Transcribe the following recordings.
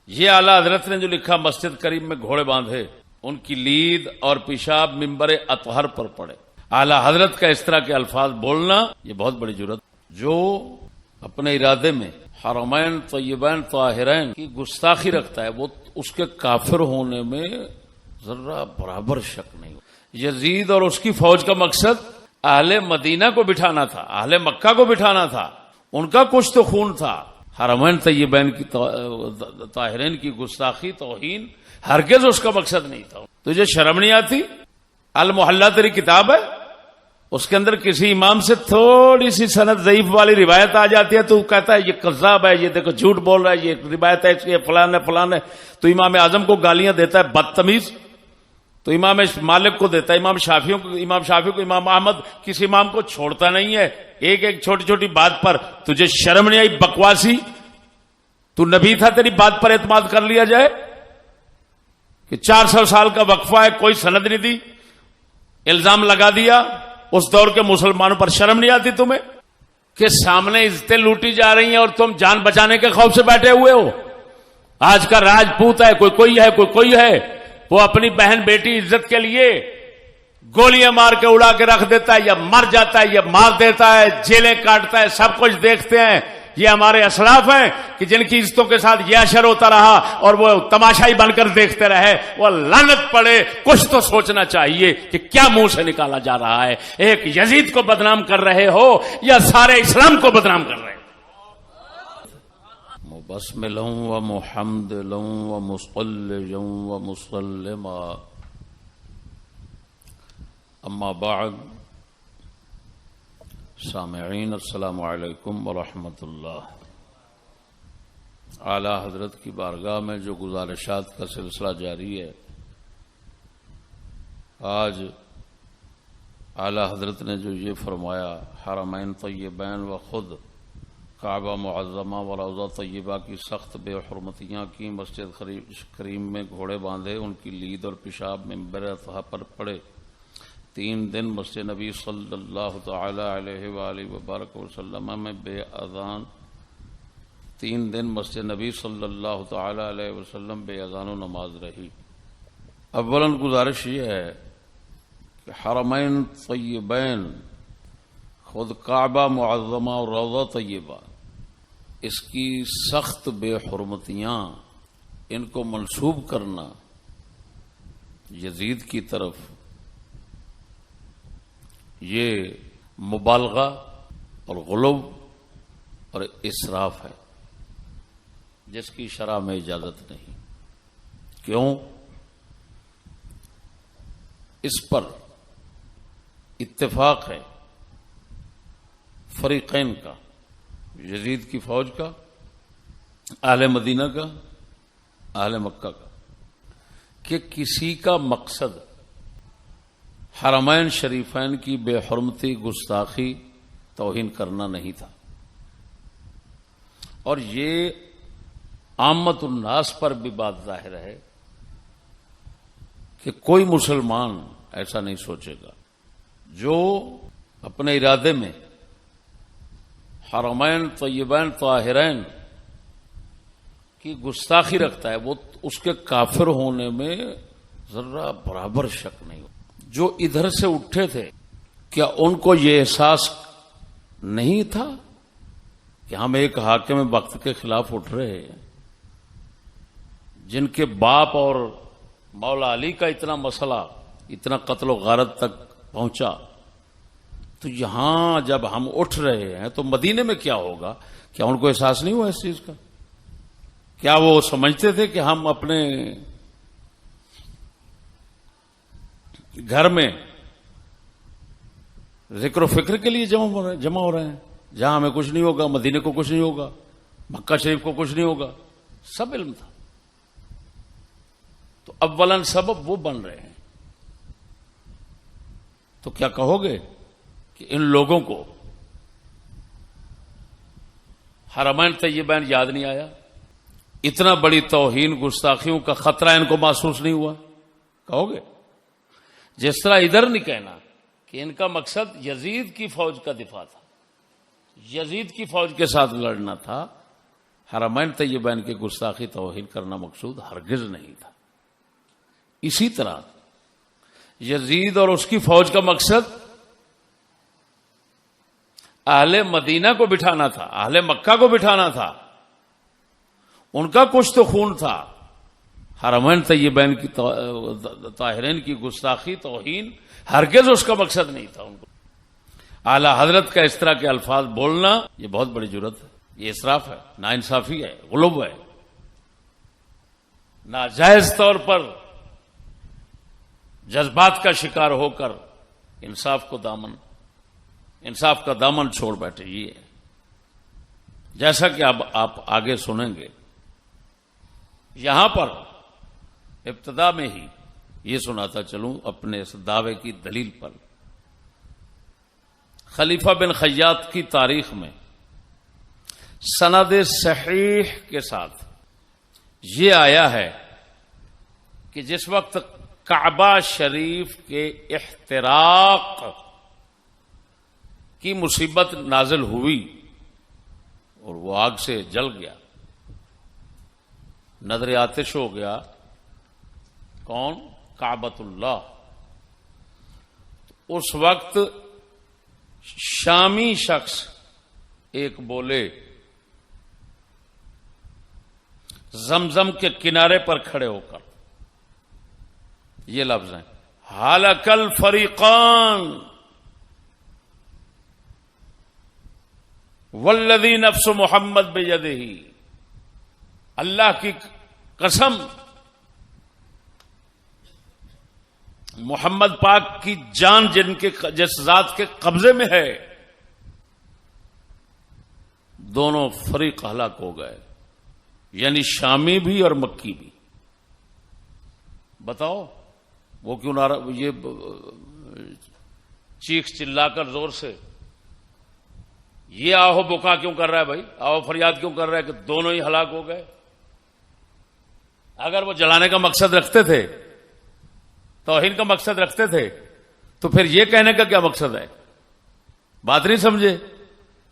یہ اعلیٰ حضرت نے جو لکھا مسجد کریم میں گھوڑے باندھے، ان کی لید اور پیشاب منبر اطہر پر پڑے. اعلیٰ حضرت کا اس طرح کے الفاظ بولنا یہ بہت بڑی جرات. جو اپنے ارادے میں حرمین طیبین طاہرین کی گستاخی رکھتا ہے وہ اس کے کافر ہونے میں ذرا برابر شک نہیں. یزید اور اس کی فوج کا مقصد اہل مدینہ کو بٹھانا تھا، اہل مکہ کو بٹھانا تھا. ان کا کچھ تو خون تھا. حرمین طیبین کی طاہرین کی گستاخی توہین ہرگز اس کا مقصد نہیں تھا. تجھے شرم نہیں آتی؟ المحلہ تیری کتاب ہے، اس کے اندر کسی امام سے تھوڑی سی سند ضعیف والی روایت آ جاتی ہے تو کہتا ہے یہ کذاب ہے، یہ دیکھو جھوٹ بول رہا ہے، یہ روایت ہے اس کی فلان ہے فلان ہے. تو امام اعظم کو گالیاں دیتا ہے بدتمیز، تو امام مالک کو دیتا ہے، امام شافعی کو، امام احمد کسی امام کو چھوڑتا نہیں ہے. ایک ایک چھوٹی چھوٹی بات پر تجھے شرم نہیں آئی؟ بکواسی، تو نبی تھا تیری بات پر اعتماد کر لیا جائے کہ 400 سال کا وقفہ ہے، کوئی سند نہیں دی، الزام لگا دیا. اس دور کے مسلمانوں پر شرم نہیں آتی تمہیں کہ سامنے عزتیں لوٹی جا رہی ہیں اور تم جان بچانے کے خوف سے بیٹھے ہوئے ہو؟ آج کا راجپوت ہے، کوئی ہے وہ اپنی بہن بیٹی عزت کے لیے گولیاں مار کے اڑا کے رکھ دیتا ہے، یا مر جاتا ہے، یا مار دیتا ہے، جیلیں کاٹتا ہے، سب کچھ دیکھتے ہیں. یہ ہمارے اسلاف ہیں کہ جن کی عزتوں کے ساتھ یہ اشر ہوتا رہا اور وہ تماشائی بن کر دیکھتے رہے. وہ لعنت پڑے، کچھ تو سوچنا چاہیے کہ کیا منہ سے نکالا جا رہا ہے. ایک یزید کو بدنام کر رہے ہو یا سارے اسلام کو بدنام کر رہے ہو؟ مبسملا و محمدلا و مصلیا و مسلما، اما بعد. سامعین السلام علیکم ورحمۃ اللہ. اعلیٰ حضرت کی بارگاہ میں جو گزارشات کا سلسلہ جاری ہے، آج اعلیٰ حضرت نے جو یہ فرمایا، حرمین طیبین و خود کعبہ معظمہ و روضہ طیبہ کی سخت بے حرمتیاں کی، مسجد کریم میں گھوڑے باندھے، ان کی لید اور پیشاب منبر اطہر پر پڑے، 3 دن مسجد نبی صلی اللہ تعالی علیہ وآلہ وبارک وسلم میں بے اذان 3 دن مسجد نبی صلی اللہ تعالی علیہ وسلم بے اذان و نماز رہی. اولاً گزارش یہ ہے کہ حرمین طیبین، خود کعبہ معظمہ اور روضہ طیبہ، اس کی سخت بے حرمتیاں، ان کو منسوب کرنا یزید کی طرف، یہ مبالغہ اور غلو اور اسراف ہے جس کی شرع میں اجازت نہیں. کیوں؟ اس پر اتفاق ہے فریقین کا، یزید کی فوج کا، اہل مدینہ کا، اہل مکہ کا، کہ کسی کا مقصد حرمین شریفین کی بے حرمتی، گستاخی، توہین کرنا نہیں تھا. اور یہ عامت الناس پر بھی بات ظاہر ہے کہ کوئی مسلمان ایسا نہیں سوچے گا جو اپنے ارادے میں حرمین طیبین طاہرین کی گستاخی رکھتا ہے وہ اس کے کافر ہونے میں ذرا برابر شک نہیں. جو ادھر سے اٹھے تھے، کیا ان کو یہ احساس نہیں تھا کہ ہم ایک حاکم وقت کے خلاف اٹھ رہے ہیں، جن کے باپ اور مولا علی کا اتنا مسئلہ، اتنا قتل و غارت تک پہنچا؟ تو یہاں جب ہم اٹھ رہے ہیں تو مدینے میں کیا ہوگا؟ کیا ان کو احساس نہیں ہوا اس چیز کا؟ کیا وہ سمجھتے تھے کہ ہم اپنے گھر میں ذکر و فکر کے لیے جمع ہو رہے ہیں، جہاں ہمیں کچھ نہیں ہوگا، مدینے کو کچھ نہیں ہوگا، مکہ شریف کو کچھ نہیں ہوگا؟ سب علم تھا. تو اولاً سبب وہ بن رہے ہیں. تو کیا کہو گے کہ ان لوگوں کو حرمین طیبین یاد نہیں آیا؟ اتنا بڑی توہین، گستاخیوں کا خطرہ ان کو محسوس نہیں ہوا؟ کہو گے؟ جس طرح ادھر نہیں کہنا کہ ان کا مقصد یزید کی فوج کا دفاع تھا، یزید کی فوج کے ساتھ لڑنا تھا، حرمین طیبین کی گستاخی توہین کرنا مقصود ہرگز نہیں تھا. اسی طرح یزید اور اس کی فوج کا مقصد اہل مدینہ کو بٹھانا تھا، اہل مکہ کو بٹھانا تھا. ان کا کچھ تو خون تھا. حرمین طیبین کی طاہرین کی گستاخی توہین ہرگز اس کا مقصد نہیں تھا. ان کو اعلی حضرت کا اس طرح کے الفاظ بولنا یہ بہت بڑی جرات ہے، یہ اسراف ہے، ناانصافی ہے، غلو ہے. ناجائز طور پر جذبات کا شکار ہو کر انصاف کا دامن چھوڑ بیٹھے. یہ جیسا کہ اب آپ آگے سنیں گے. یہاں پر ابتدا میں ہی یہ سناتا چلوں اپنے اس دعوے کی دلیل پر. خلیفہ بن خیاط کی تاریخ میں سند صحیح کے ساتھ یہ آیا ہے کہ جس وقت کعبہ شریف کے احتراق کی مصیبت نازل ہوئی اور وہ آگ سے جل گیا، نظر آتش ہو گیا، کون؟ کعبۃ اللہ. اس وقت شامی شخص ایک بولے، زمزم کے کنارے پر کھڑے ہو کر یہ لفظ ہیں، ہلک الفریقان والذی نفس محمد بیدہ، اللہ کی قسم محمد پاک کی جان جس ذات کے قبضے میں ہے، دونوں فریق ہلاک ہو گئے، یعنی شامی بھی اور مکی بھی. بتاؤ وہ کیوں یہ چیخ چلا کر زور سے یہ آہو بکا کیوں کر رہا ہے بھائی، آہو فریاد کیوں کر رہا ہے کہ دونوں ہی ہلاک ہو گئے؟ اگر وہ جلانے کا مقصد رکھتے تھے، توہین کا مقصد رکھتے تھے، تو پھر یہ کہنے کا کیا مقصد ہے؟ بات نہیں سمجھے.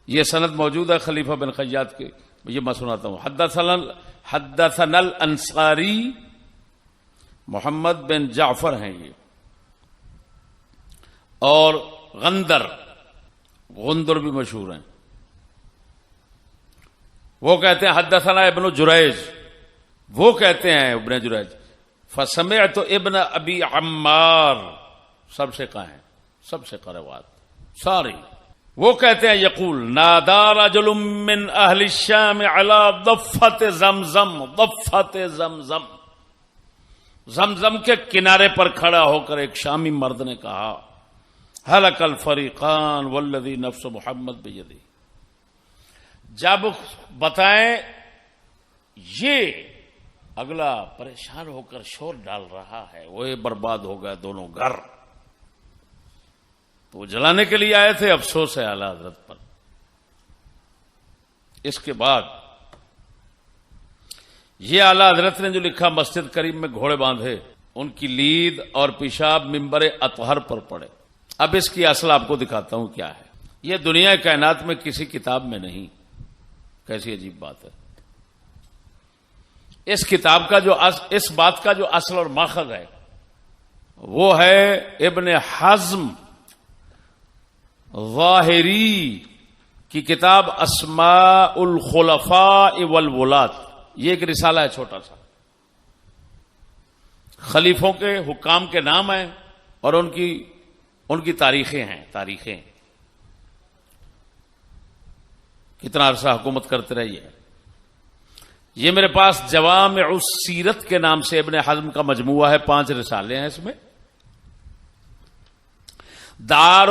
یہ سند موجود ہے خلیفہ بن خیاط کے. یہ میں سناتا ہوں. حدثنا الانصاری محمد بن جعفر ہیں یہ، اور غندر بھی مشہور ہیں. وہ کہتے ہیں حدثنا ابن جریج، وہ کہتے ہیں ابن جریج فسمعت ابن ابی عمار، سب سے کہیں، سب سے قروات ساری. وہ کہتے ہیں یقول نادا رجل من اہل الشام علی ضفۃ زمزم، ضفۃ زمزم، زمزم کے کنارے پر کھڑا ہو کر ایک شامی مرد نے کہا ہلک الفریقان والذی نفس محمد بیدہ. جب بتائیں یہ اگلا پریشان ہو کر شور ڈال رہا ہے، وہ برباد ہو گئے دونوں گھر، تو وہ جلانے کے لیے آئے تھے. افسوس ہے اعلی حضرت پر. اس کے بعد یہ اعلی حضرت نے جو لکھا مسجد کریم میں گھوڑے باندھے، ان کی لید اور پیشاب ممبر اطہر پر پڑے. اب اس کی اصل آپ کو دکھاتا ہوں کیا ہے. یہ دنیا کائنات میں کسی کتاب میں نہیں. کیسی عجیب بات ہے. اس کتاب کا اس بات کا جو اصل اور ماخذ ہے وہ ہے ابن حزم ظاہری کی کتاب اسماء الخلفاء والولاة. یہ ایک رسالہ ہے چھوٹا سا، خلیفوں کے حکام کے نام ہیں اور ان کی تاریخیں ہیں. کتنا عرصہ حکومت کرتے رہی ہے. یہ میرے پاس جوامع السیرت کے نام سے ابن حزم کا مجموعہ ہے، 5 رسالے ہیں اس میں. دار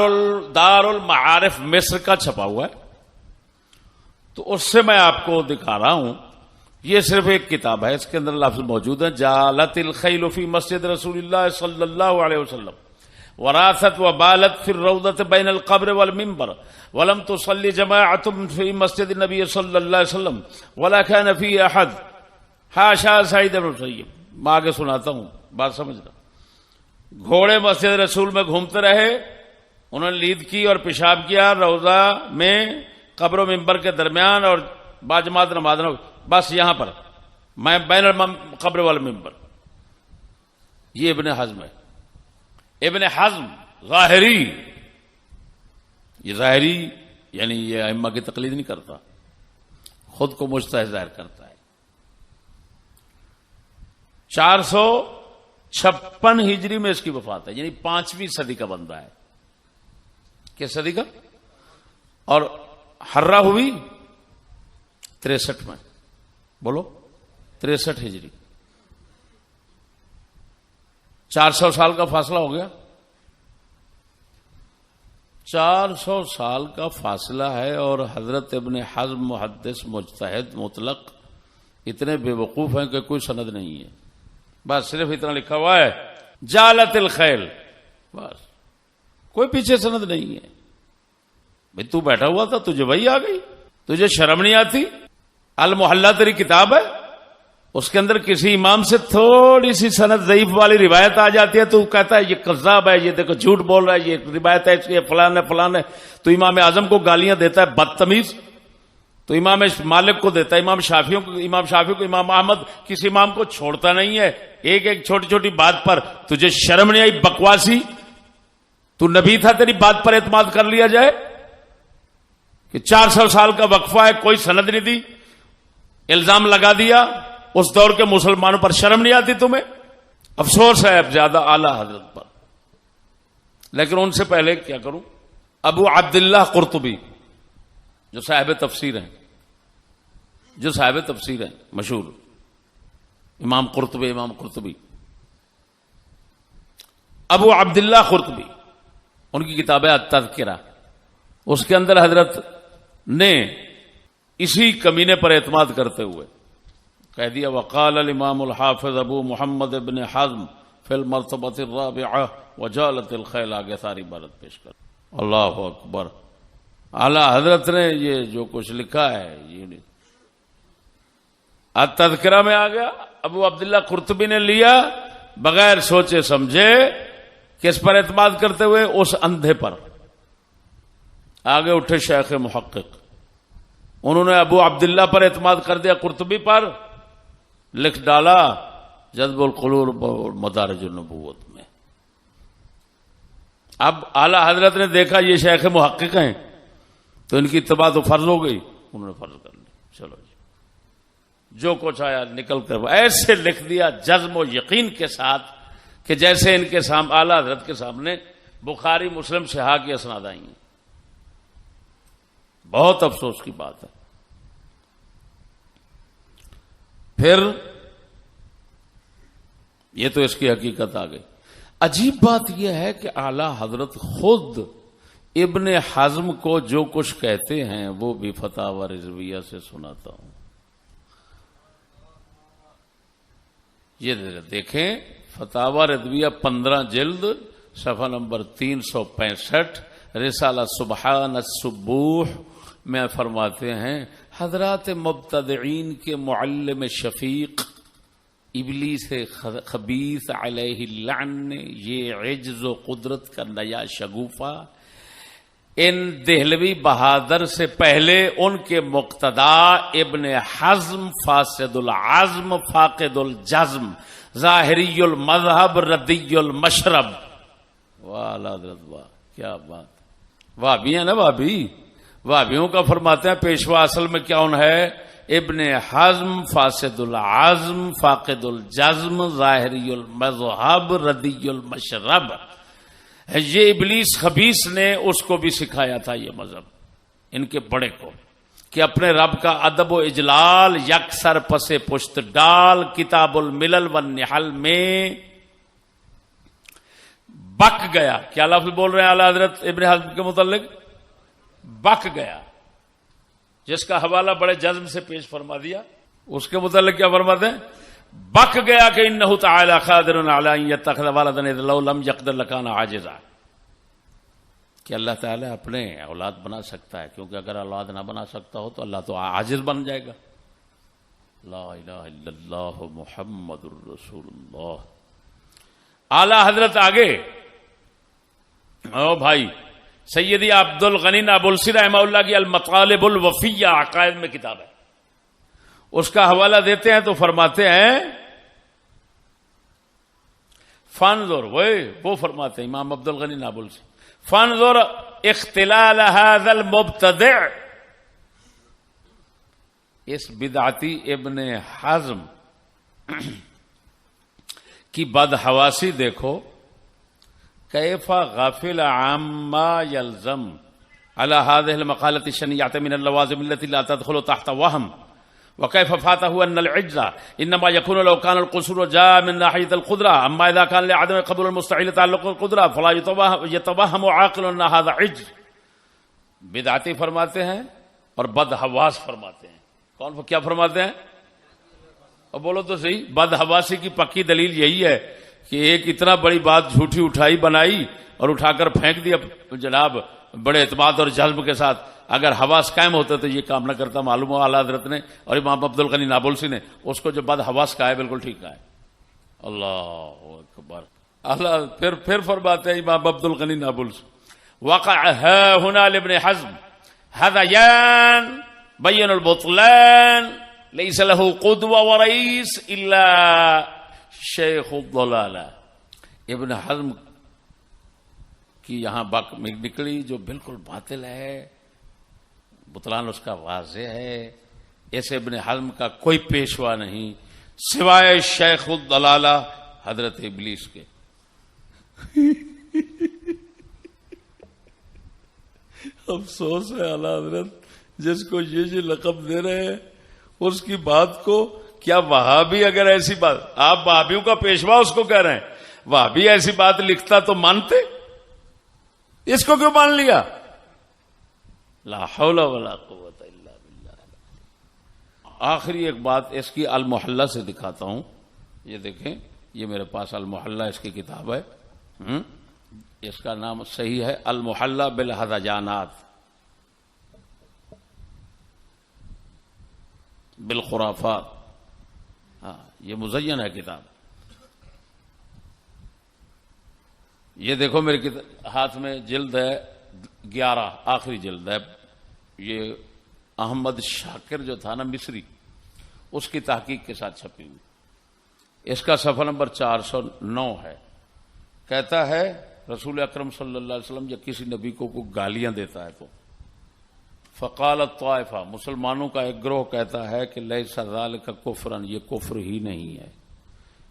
المعارف مصر کا چھپا ہوا ہے، تو اس سے میں آپ کو دکھا رہا ہوں. یہ صرف ایک کتاب ہے، اس کے اندر لفظ موجود ہیں جالت الخیل فی مسجد رسول اللہ صلی اللہ علیہ وسلم وراثت وبالت فی الروضۃ بین القبر والمنبر ولم تصلی جماعۃ فی مسجد النبی صلی اللہ علیہ وسلم ولا كان فی احد حاشا سعید بن مسیب. میں آگے سناتا ہوں، بات سمجھنا. گھوڑے مسجد رسول میں گھومتے رہے، انہوں نے لید کی اور پیشاب کیا روضہ میں قبر و منبر کے درمیان، اور باجماعت نماز نہ بس یہاں پر میں بین قبر والمنبر. یہ ابن حزم ہے. ابن حزم ظاہری، یہ ظاہری یعنی یہ ائمہ کی تقلید نہیں کرتا، خود کو مجتہد ظاہر کرتا ہے. 456 ہجری میں اس کی وفات ہے، یعنی 5ویں صدی کا بندہ ہے. کس صدی کا؟ اور حرہ ہوئی 63 میں. بولو 63 ہجری. 400 سال کا فاصلہ ہو گیا. 400 سال کا فاصلہ ہے، اور حضرت ابن حزم محدث مجتہد مطلق اتنے بے وقوف ہیں کہ کوئی سند نہیں ہے. بس صرف اتنا لکھا ہوا ہے جالت الخیل، بس کوئی پیچھے سند نہیں ہے. بھئی تو بیٹھا ہوا تھا، تجھے وہی آ گئی، تجھے شرم نہیں آتی؟ المحلہ تیری کتاب ہے، اس کے اندر کسی امام سے تھوڑی سی سند ضعیف والی روایت آ جاتی ہے تو کہتا ہے یہ کذاب ہے، یہ دیکھو جھوٹ بول رہا ہے، یہ روایت ہے، یہ فلان ہے فلان ہے. تو امام اعظم کو گالیاں دیتا ہے بدتمیز، تو امام مالک کو دیتا ہے، امام شافعی کو، امام احمد کسی امام کو چھوڑتا نہیں ہے. ایک ایک چھوٹی چھوٹی بات پر تجھے شرم نہیں آئی؟ بکواسی، تو نبی تھا تیری بات پر اعتماد کر لیا جائے کہ 400 سال کا وقفہ ہے، کوئی سند نہیں دی، الزام لگا دیا. اس دور کے مسلمانوں پر شرم نہیں آتی تمہیں؟ افسوس ہے اب زیادہ اعلی حضرت پر. لیکن ان سے پہلے کیا کروں، ابو عبداللہ قرطبی جو صاحب تفسیر ہیں مشہور، امام قرطبی ابو عبداللہ قرطبی، ان کی کتاب ہے التذکرہ. اس کے اندر حضرت نے اسی کمینے پر اعتماد کرتے ہوئے کہہ دیا وقال الامام الحافظ ابو محمد ابن حزم فی المرتبۃ الرابعہ وجالت الخیل. آگے ساری عبارت پیش کر. اللہ اکبر. اعلی حضرت نے یہ جو کچھ لکھا ہے یہ التذکرہ میں آ گیا. ابو عبداللہ قرطبی نے لیا بغیر سوچے سمجھے، کس پر اعتماد کرتے ہوئے؟ اس اندھے پر. آگے اٹھے شیخ محقق، انہوں نے ابو عبداللہ پر اعتماد کر دیا، قرطبی پر لکھ ڈالا جذب القلوب اور مدارج النبوت میں. اب اعلی حضرت نے دیکھا یہ شیخ محقق ہیں تو ان کی اتباع تو فرض ہو گئی، انہوں نے فرض کر لی. چلو جی جو کچھ آیا نکل کر ایسے لکھ دیا جزم و یقین کے ساتھ کہ جیسے ان کے سامنے اعلی حضرت کے سامنے بخاری مسلم صحاح کی اسناد آئی ہیں. بہت افسوس کی بات ہے. پھر یہ تو اس کی حقیقت آ گئی. عجیب بات یہ ہے کہ اعلی حضرت خود ابن حزم کو جو کچھ کہتے ہیں وہ بھی فتاوی رضویہ سے سناتا ہوں. یہ دیکھیں فتاوی رضویہ 15 جلد صفحہ نمبر 365 رسالہ سبحان السبوح میں فرماتے ہیں حضرات مبتدعین کے معلم شفیق ابلیس خبیث علیہ اللعن نے یہ عجز و قدرت کا نیا شگوفہ ان دہلوی بہادر سے پہلے ان کے مقتدا ابن حزم فاسد العزم فاقد الجزم ظاہری المذہب ردی المشرب. واہ حضرت واہ کیا بات. وہابی ہیں نا وہابیوں کا فرماتے ہیں پیشوا اصل میں کیا ان ہے؟ ابن حزم فاسد العزم فاقد الجزم ظاہری المذہب ردی المشرب. یہ ابلیس خبیث نے اس کو بھی سکھایا تھا یہ مذہب ان کے بڑے کو کہ اپنے رب کا ادب و اجلال یک سر پسے پشت ڈال کتاب الملل والنحل میں بک گیا. کیا لفظ بول رہے ہیں اعلی حضرت ابن حزم کے متعلق؟ بک گیا، جس کا حوالہ بڑے جزم سے پیش فرما دیا. اس کے متعلق کیا فرماتے ہیں؟ بک گیا کہ انہ تعالی قادر علی ان یتخذ ولدا اذ لو لم یقدر لکان عاجزا، کہ اللہ تعالی اپنے اولاد بنا سکتا ہے کیونکہ اگر اولاد نہ بنا سکتا ہو تو اللہ تو عاجز بن جائے گا. لا الہ الا اللہ محمد الرسول اللہ. اعلی حضرت آگے او بھائی سیدی عبد الغنی ابو السر رحمہ اللہ کی المطالب الوفیہ عقائد میں کتاب ہے. اس کا حوالہ دیتے ہیں تو فرماتے ہیں فانظر، وہ فرماتے ہیں امام عبد الغنی نابلسی، فانظر اختلال هذا المبتدع، اس بدعتی ابن حزم کی بدحواسی دیکھو، کیف غافل عما يلزم على هذه المقالة الشنيعة من اللوازم التي لا تدخل تحت وهم، وكيف فاته أن العجز إنما يكون لو كان القصور جاء من ناحية القدرة، أما إذا كان لعدم قبول المستحيل تعلق القدرة فلا يتوهم عاقل أن هذا عجز. بدعتی فرماتے ہیں اور بدحواس فرماتے ہیں. کون کیا فرماتے ہیں؟ اور بولو تو صحیح. بدحواسی کی پکی دلیل یہی ہے کہ ایک اتنا بڑی بات جھوٹی اٹھائی بنائی اور اٹھا کر پھینک دیا جناب بڑے اعتماد اور جذب کے ساتھ. اگر حواس قائم ہوتا تو یہ کام نہ کرتا. معلوم ہوا اعلیٰ حضرت نے اور امام عبد الغنی نابلسی نے اس کو جو بد حواس کہا ہے بالکل ٹھیک کہا ہے. اللہ اکبر. اللہ پھر فرماتے ہیں امام عبد الغنی نابلسی وقع هنا لابن حزم هذيان بين البطلان ليس له قدوة ورئيس الا شیخ الضلالہ. ابن حزم کی یہاں بک نکلی جو بالکل باطل ہے، بطلان اس کا واضح ہے. ایسے ابن حزم کا کوئی پیشوا نہیں سوائے شیخ الضلالہ حضرت ابلیس کے. افسوس ہے اعلیٰ حضرت جس کو یہ لقب دے رہے ہیں اس کی بات کو. کیا وہابی اگر ایسی بات، آپ وہابیوں کا پیشوا اس کو کہہ رہے ہیں، وہابی ایسی بات لکھتا تو مانتے، اس کو کیوں مان لیا؟ لا حول ولا قوت الا باللہ. آخری ایک بات اس کی المحلہ سے دکھاتا ہوں. یہ دیکھیں، یہ میرے پاس المحلہ اس کی کتاب ہے. اس کا نام صحیح ہے المحلہ بالہذیانات بالخرافات. ہاں یہ مزین ہے کتاب. یہ دیکھو میرے ہاتھ میں جلد ہے 11، آخری جلد ہے. یہ احمد شاکر جو تھا نا مصری، اس کی تحقیق کے ساتھ چھپی ہوئی. اس کا صفحہ نمبر 409 ہے. کہتا ہے رسول اکرم صلی اللہ علیہ وسلم جب کسی نبی کو گالیاں دیتا ہے تو فقالت طائفہ، مسلمانوں کا ایک گروہ کہتا ہے کہ لیس ذالک کفرن، یہ کفر ہی نہیں ہے.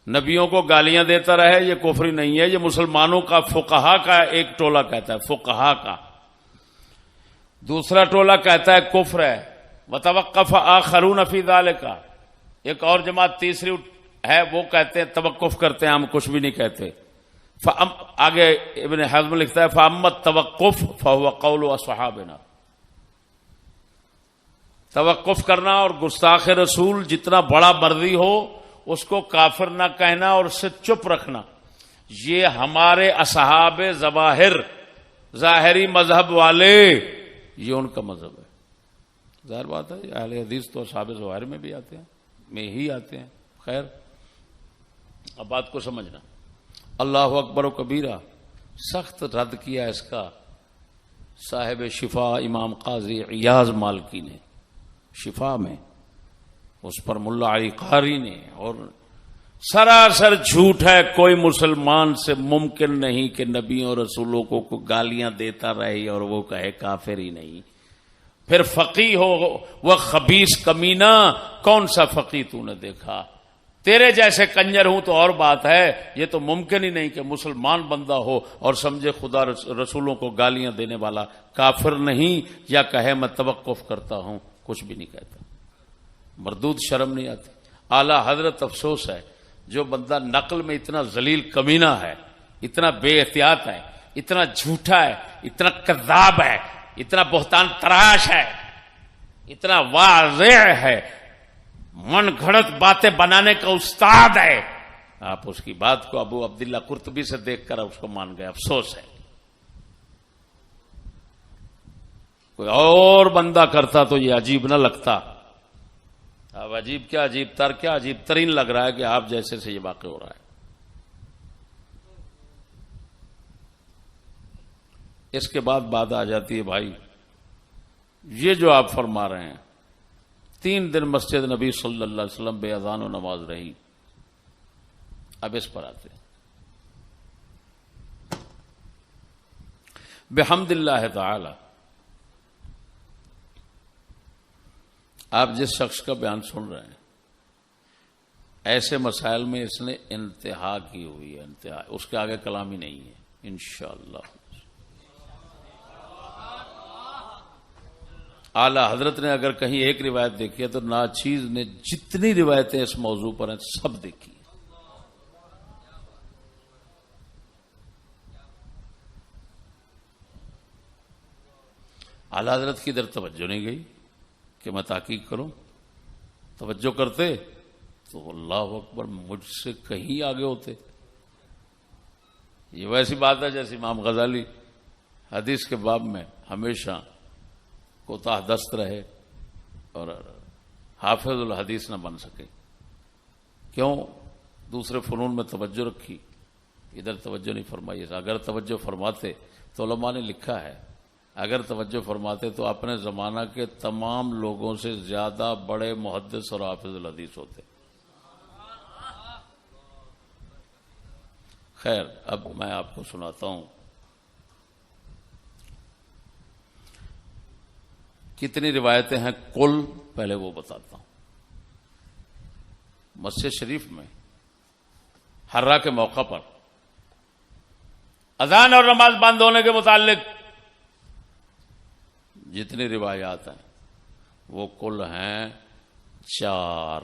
نبیوں کو گالیاں دیتا رہے یہ کفر ہی نہیں ہے. یہ مسلمانوں کا فقہا کا ایک ٹولہ کہتا ہے، فقہا کا. دوسرا ٹولہ کہتا ہے کفر ہے. وتوقف آخرون فی ذالک، ایک اور جماعت تیسری ہے وہ کہتے ہیں توقف کرتے ہیں، ہم کچھ بھی نہیں کہتے. آگے ابن حزم لکھتا ہے فَأَمَّا التَّوَقُّفُ فَهُوَ قَوْلُ أَصْحَابِنَا. توقف کرنا اور گستاخ رسول جتنا بڑا مرضی ہو اس کو کافر نہ کہنا اور اس سے چپ رکھنا، یہ ہمارے اصحاب ظاہری مذہب والے، یہ ان کا مذہب ہے. ظاہر بات ہے اہل حدیث تو اصحاب ظواہر میں بھی آتے ہیں، میں ہی آتے ہیں. خیر اب بات کو سمجھنا. اللہ اکبر و کبیرہ. سخت رد کیا اس کا صاحب شفا امام قاضی عیاض مالکی نے شفا میں، اس پر ملا علی قاری نے. اور سراسر جھوٹ ہے. کوئی مسلمان سے ممکن نہیں کہ نبیوں رسولوں کو گالیاں دیتا رہے اور وہ کہے کافر ہی نہیں. پھر فقی ہو وہ خبیث کمینہ، کون سا فقی تو نے دیکھا؟ تیرے جیسے کنجر ہوں تو اور بات ہے. یہ تو ممکن ہی نہیں کہ مسلمان بندہ ہو اور سمجھے خدا رسولوں کو گالیاں دینے والا کافر نہیں، یا کہے میں توقف کرتا ہوں، کچھ بھی نہیں کہتا. مردود شرم نہیں آتی. اعلیٰ حضرت افسوس ہے جو بندہ نقل میں اتنا ذلیل کمینہ ہے، اتنا بے احتیاط ہے، اتنا جھوٹا ہے، اتنا کذاب ہے، اتنا بہتان تراش ہے، اتنا واضح ہے، من گھڑت باتیں بنانے کا استاد ہے. آپ اس کی بات کو ابو عبداللہ قرطبی سے دیکھ کر اس کو مان گئے. افسوس ہے. کوئی اور بندہ کرتا تو یہ عجیب نہ لگتا. اب عجیب کیا، عجیب تر کیا، عجیب ترین لگ رہا ہے کہ آپ جیسے سے یہ واقع ہو رہا ہے. اس کے بعد بات آ جاتی ہے بھائی یہ جو آپ فرما رہے ہیں 3 دن مسجد نبی صلی اللہ علیہ وسلم بے اذان و نماز رہی. اب اس پر آتے ہیں. بحمد اللہ تعالی، آپ جس شخص کا بیان سن رہے ہیں ایسے مسائل میں اس نے انتہا کی ہوئی ہے، انتہا، اس کے آگے کلام ہی نہیں ہے انشاءاللہ. اعلی حضرت نے اگر کہیں ایک روایت دیکھی ہے تو ناچیز نے جتنی روایتیں اس موضوع پر ہیں سب دیکھی. اعلی حضرت کی ادھر توجہ نہیں گئی کہ میں تحقیق کروں. توجہ کرتے تو اللہ اکبر مجھ سے کہیں آگے ہوتے. یہ ویسی بات ہے جیسے امام غزالی حدیث کے باب میں ہمیشہ کوتاہ دست رہے اور حافظ الحدیث نہ بن سکے. کیوں؟ دوسرے فنون میں توجہ رکھی، ادھر توجہ نہیں فرمائی. اگر توجہ فرماتے تو علماء نے لکھا ہے، اگر توجہ فرماتے تو اپنے زمانہ کے تمام لوگوں سے زیادہ بڑے محدث اور حافظ الحدیث ہوتے. خیر، اب میں آپ کو سناتا ہوں کتنی روایتیں ہیں کل، پہلے وہ بتاتا ہوں. مسجد شریف میں حرہ کے موقع پر اذان اور نماز بند ہونے کے متعلق جتنی روایات ہیں وہ کل ہیں 4.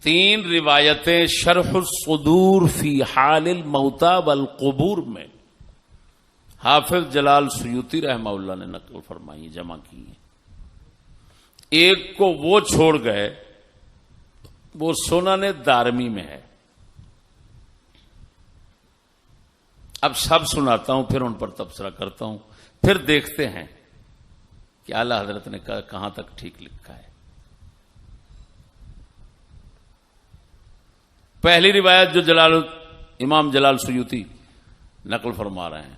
3 روایتیں شرح الصدور فی حال الموتى والقبور میں حافظ جلال سیوطی رحمہ اللہ نے نقل فرمائی، جمع کی. ایک کو وہ چھوڑ گئے، وہ سنن دارمی میں ہے. اب سب سناتا ہوں، پھر ان پر تبصرہ کرتا ہوں، پھر دیکھتے ہیں کہ اعلی حضرت نے کہاں تک ٹھیک لکھا ہے. پہلی روایت جو امام جلال سیوطی نقل فرما رہے ہیں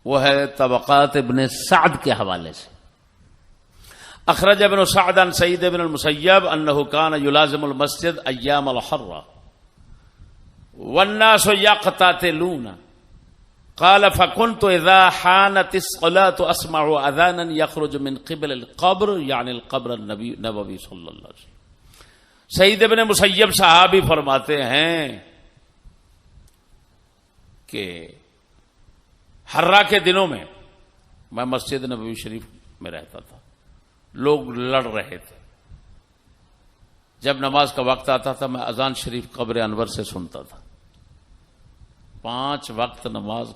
وہ ہے طبقات ابن سعد کے حوالے سے. اخرج ابن سعد عن سعید بن المسیب انه كان يلازم المسجد ایام الحرہ والناس يقتاتلون قال فكنت اذا حانت الصلاة اسمع اذانا يخرج من قبل القبر يعني القبر النبوي صلی اللہ علیہ وسلم. سعید ابن مسیب صحابی فرماتے ہیں کہ حرہ کے دنوں میں میں مسجد نبوی شریف میں رہتا تھا، لوگ لڑ رہے تھے. جب نماز کا وقت آتا تھا میں اذان شریف قبر انور سے سنتا تھا. 5 وقت نماز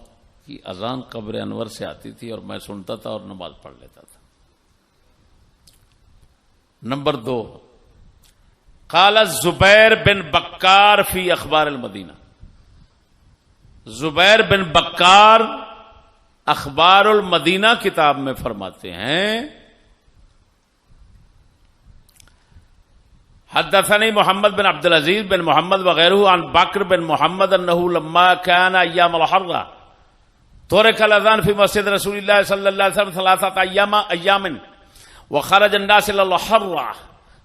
کی اذان قبر انور سے آتی تھی اور میں سنتا تھا اور نماز پڑھ لیتا تھا. نمبر 2، قال زبیر بن بکار فی اخبار المدینہ. زبیر بن بکار اخبار المدینہ کتاب میں فرماتے ہیں حدثني محمد بن عبد العزيز بن محمد وغيره عن بكر بن محمد انه لما كان ايام الحرة ترك الاذان في مسجد رسول الله صلى الله عليه وسلم 3 ايام وخرج الناس الى الحرة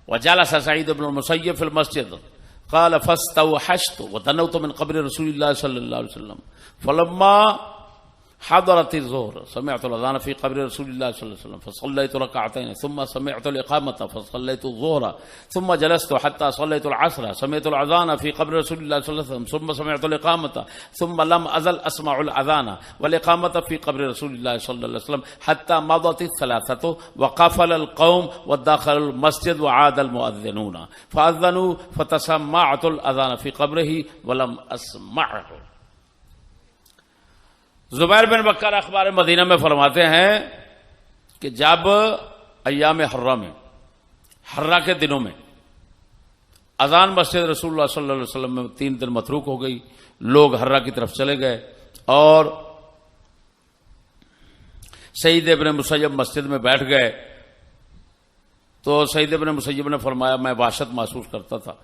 وجلس سعيد بن المسيب في المسجد قال فاستوحشت ودنوت من قبر رسول الله صلى الله عليه وسلم فلما حضرت الظهر سمعت الاذان في قبر رسول الله صلى الله عليه وسلم فصليت ركعتين ثم سمعت الاقامه فصليت الظهر ثم جلست حتى صليت العصر سمعت الاذان في قبر رسول الله صلى الله عليه وسلم ثم سمعت الاقامه ثم لم ازل اسمع الاذان والاقامه في قبر رسول الله صلى الله عليه وسلم حتى مضت 3 وقفل القوم ودخل المسجد وعاد المؤذنون فاذنوا فتسمعت الاذان في قبره ولم اسمعه. زبیر بن بکر اخبار مدینہ میں فرماتے ہیں کہ جب ایام حرہ میں، حرہ کے دنوں میں اذان مسجد رسول اللہ صلی اللہ علیہ وسلم میں 3 دن متروک ہو گئی، لوگ حرہ کی طرف چلے گئے اور سعید ابن مسیب مسجد میں بیٹھ گئے تو سعید ابن مسیب نے فرمایا میں وحشت محسوس کرتا تھا.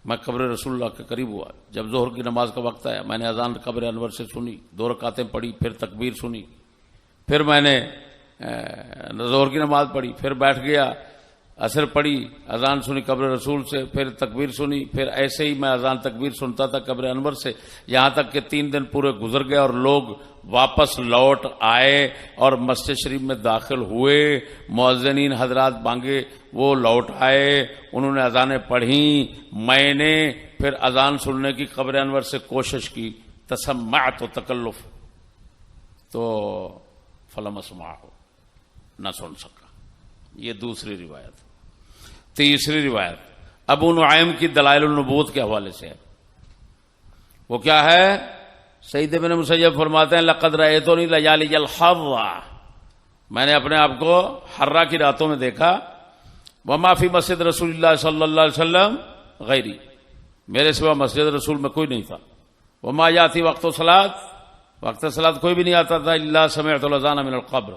میں قبر رسول اللہ کے قریب ہوا، جب ظہر کی نماز کا وقت آیا میں نے اذان قبر انور سے سنی، 2 رکعتیں پڑھی، پھر تکبیر سنی، پھر میں نے ظہر کی نماز پڑھی، پھر بیٹھ گیا، عصر پڑھی، اذان سنی قبر رسول سے، پھر تکبیر سنی، پھر ایسے ہی میں اذان تکبیر سنتا تھا قبر انور سے، یہاں تک کہ 3 دن پورے گزر گئے اور لوگ واپس لوٹ آئے اور مسجد شریف میں داخل ہوئے، مؤذنین حضرات بانگے، وہ لوٹ آئے، انہوں نے اذانیں پڑھیں، میں نے پھر اذان سننے کی قبر انور سے کوشش کی، تسمعت و تکلف، تو فلم اسمعہ، نہ سن سکا۔ یہ دوسری روایت۔ تیسری روایت ابو نعیم کی دلائل النبوت کے حوالے سے ہے، وہ کیا ہے؟ سعید بن مسیب فرماتے ہیں لقد رأیتنی لیالی الحرہ، میں نے اپنے آپ کو حرہ کی راتوں میں دیکھا، وما فی مسجد رسول اللہ صلی اللہ علیہ وسلم غیری، میرے سوا مسجد رسول میں کوئی نہیں تھا، وما یاتی وقت صلاۃ، وقت صلاۃ کوئی بھی نہیں آتا تھا، الا سمعت الاذان من القبر،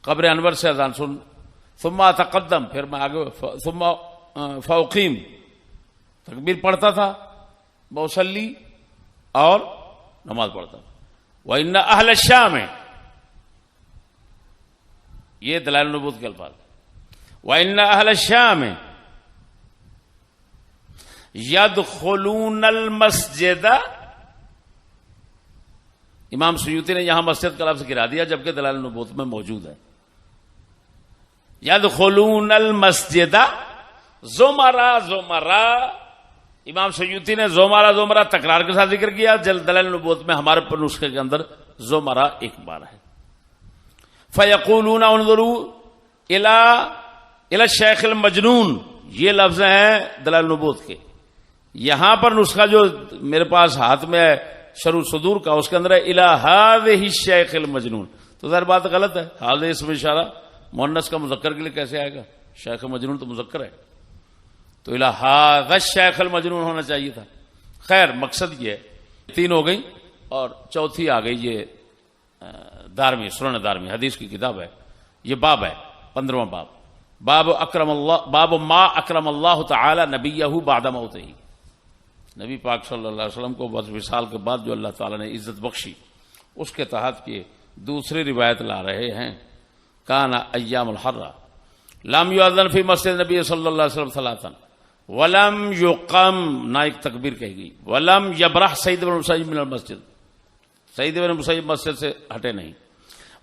قبر انور سے اذان سن، ثم اتقدم، پھر میں آگے، ثم فاقیم، تکبیر پڑھتا تھا، بوصلی، اور نماز پڑھتا تھا۔ وَإِنَّ أَهْلَ الشَّامِ، یہ دلائل النبوت کے الفاظ، وَإِنَّ أَهْلَ الشَّامِ يَدْخُلُونَ الْمَسْجِدَ، امام سیوطی نے یہاں مسجد کا لفظ گرا دیا جبکہ دلائل النبوت میں موجود ہے۔ يَدْخُلُونَ الْمَسْجِدَ زمرہ، زمرہ، امام سیوطی نے زمرہ تکرار کے ساتھ ذکر کیا، دلائل النبوت میں ہمارے پر نسخے کے اندر زمرہ ایک بار ہے۔ فَيَقُولُونَ انظُرُوا إِلَى الشَّيْخِ الْمَجْنُونَ، یہ لفظ ہیں دلائل النبوت کے۔ یہاں پر نسخہ جو میرے پاس ہاتھ میں ہے شرح صدور کا، اس کے اندر ہے إِلَى هَذِهِ الشَّيْخِ الْمَجْنُونَ، تو ظاہر بات غلط ہے، هذا اس میں اشارہ مؤنث کا مذکر کے لیے کیسے آئے گا؟ شیخ مجنون تو مذکر ہے، تو الہ ھذا الشیخ المجنون ہونا چاہیے تھا۔ خیر، مقصد یہ ہے، 3 ہو گئی اور چوتھی آ گئی یہ دارمی، سنن دارمی حدیث کی کتاب ہے، یہ باب ہے 15واں باب، باب ما اکرم اللہ تعالی نبیہ بعد موتہ، نبی پاک صلی اللہ علیہ وسلم کو بس وصال کے بعد جو اللہ تعالی نے عزت بخشی، اس کے تحت کی دوسری روایت لا رہے ہیں۔ کان ایام الحرہ لم یؤذن فی مسجد نبی صلی اللہ علیہ وسلم ثلاثا ولم یقم، نہ ایک تکبیر کہی گئی، ولم یبرح سعید بن مسیب من المسجد، سعید بن مسیب مسجد سے ہٹے نہیں،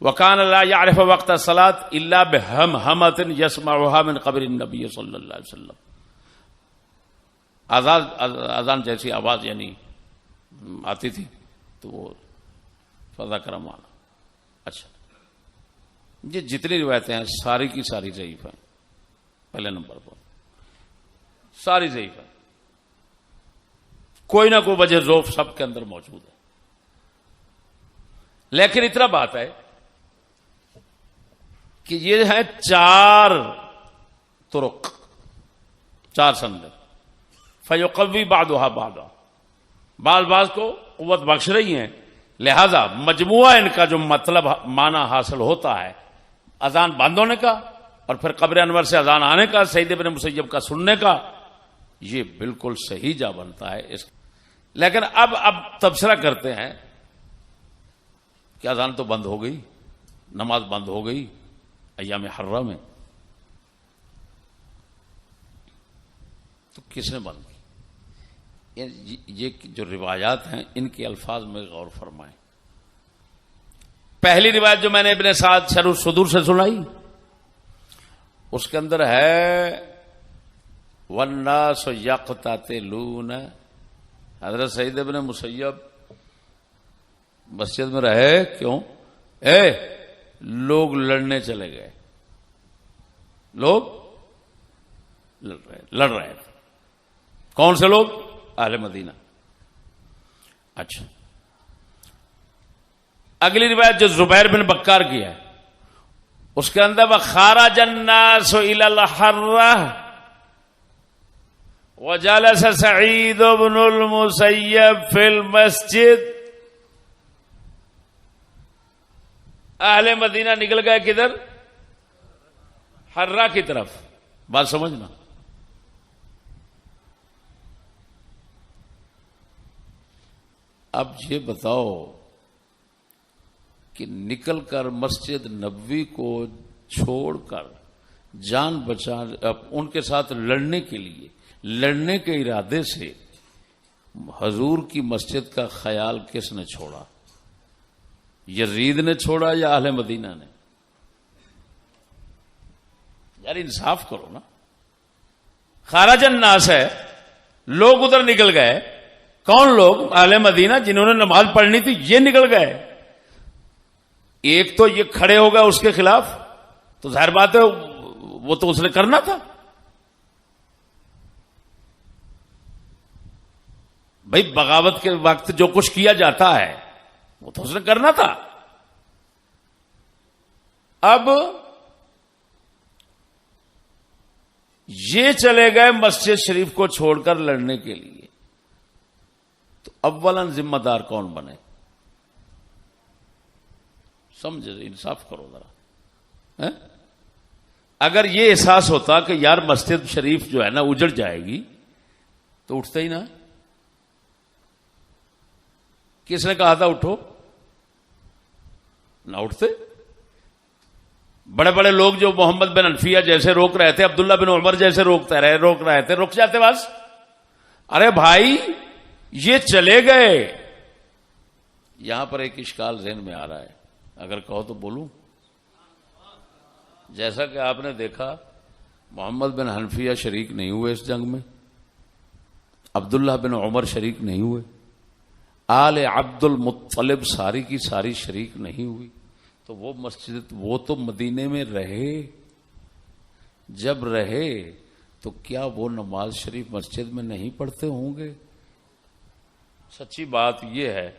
وکان لا یعرف وقت الصلاۃ الا بہمہمۃ یسمعها من قبر النبی صلی اللہ علیہ وسلم، اذان جیسی آواز یعنی آتی تھی تو وہ فذکر معنا۔ اچھا، یہ جتنی روایتیں ہیں ساری کی ساری ضعیف ہیں، پہلے نمبر پر ساری ضعیف ہیں، کوئی نہ کوئی وجہ ضعف سب کے اندر موجود ہے، لیکن اتنا بات ہے کہ یہ ہیں 4 طرق، 4 سند، فیقوی بعضها بعضا، بعض کو قوت بخش رہی ہیں، لہذا مجموعہ ان کا جو مطلب معنی حاصل ہوتا ہے اذان بند ہونے کا اور پھر قبر انور سے اذان آنے کا، سعید بن مسیب کا سننے کا، یہ بالکل صحیح جا بنتا ہے اس۔ لیکن اب تبصرہ کرتے ہیں کہ اذان تو بند ہو گئی، نماز بند ہو گئی ایام حرہ میں، تو کس نے بند کی؟ یہ جو روایات ہیں ان کے الفاظ میں غور فرمائیں۔ پہلی روایت جو میں نے ابن سعد شرح صدور سے سنائی، اس کے اندر ہے والناس یقتتلون، حضرت سعید ابن مسیب مسجد میں رہے، کیوں؟ لوگ لڑنے چلے گئے، لوگ لڑ رہے تھے، کون سے لوگ؟ اہل مدینہ۔ اچھا، اگلی روایت جو زبیر بن بکار کی ہے، اس کے اندر وَخَرَجَ النَّاسُ إِلَى الْحَرَّةِ وَجَلَسَ سَعِيدُ بْنُ الْمُسَيَّبِ فِي الْمَسْجِدِ، اہل مدینہ نکل گئے کدھر؟ حرہ کی طرف، بات سمجھنا۔ اب یہ بتاؤ کہ نکل کر مسجد نبوی کو چھوڑ کر جان بچا ان کے ساتھ لڑنے کے لیے لڑنے کے ارادے سے حضور کی مسجد کا خیال کس نے چھوڑا؟ یزید نے چھوڑا یا اہل مدینہ نے؟ یار انصاف کرو نا. خارج الناس ہے، لوگ ادھر نکل گئے. کون لوگ؟ اہل مدینہ جنہوں نے نماز پڑھنی تھی یہ نکل گئے. ایک تو یہ کھڑے ہو گیا اس کے خلاف، تو ظاہر بات ہے وہ تو اس نے کرنا تھا. بھائی بغاوت کے وقت جو کچھ کیا جاتا ہے وہ تو اس نے کرنا تھا. اب یہ چلے گئے مسجد شریف کو چھوڑ کر لڑنے کے لیے، تو اولاً ذمہ دار کون بنے؟ سمجھے، انصاف کرو ذرا. اگر یہ احساس ہوتا کہ یار مسجد شریف جو ہے نا اجڑ جائے گی تو اٹھتے ہی نہ. کس نے کہا تھا اٹھو؟ نہ اٹھتے. بڑے بڑے لوگ جو محمد بن حنفیہ جیسے روک رہے تھے، عبداللہ بن عمر جیسے روک رہے تھے، رک جاتے بس. ارے بھائی یہ چلے گئے. یہاں پر ایک اشکال ذہن میں آ رہا ہے، اگر کہو تو بولوں. جیسا کہ آپ نے دیکھا محمد بن حنفیہ شریک نہیں ہوئے اس جنگ میں، عبداللہ بن عمر شریک نہیں ہوئے، آل عبد المطلب ساری کی ساری شریک نہیں ہوئی. تو وہ مسجد وہ تو مدینے میں رہے. جب رہے تو کیا وہ نماز شریف مسجد میں نہیں پڑھتے ہوں گے؟ سچی بات یہ ہے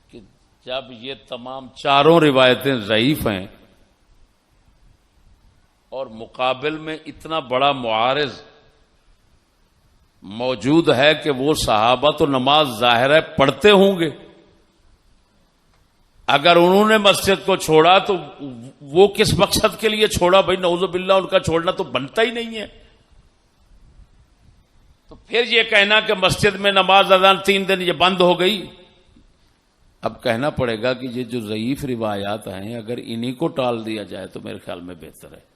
کہ جب یہ تمام چاروں روایتیں ضعیف ہیں اور مقابل میں اتنا بڑا معارض موجود ہے کہ وہ صحابہ تو نماز ظاہر ہے پڑھتے ہوں گے، اگر انہوں نے مسجد کو چھوڑا تو وہ کس مقصد کے لیے چھوڑا؟ بھائی نعوذ باللہ ان کا چھوڑنا تو بنتا ہی نہیں ہے. تو پھر یہ کہنا کہ مسجد میں نماز اذان 3 دن یہ بند ہو گئی. اب کہنا پڑے گا کہ یہ جو ضعیف روایات ہیں اگر انہی کو ٹال دیا جائے تو میرے خیال میں بہتر ہے،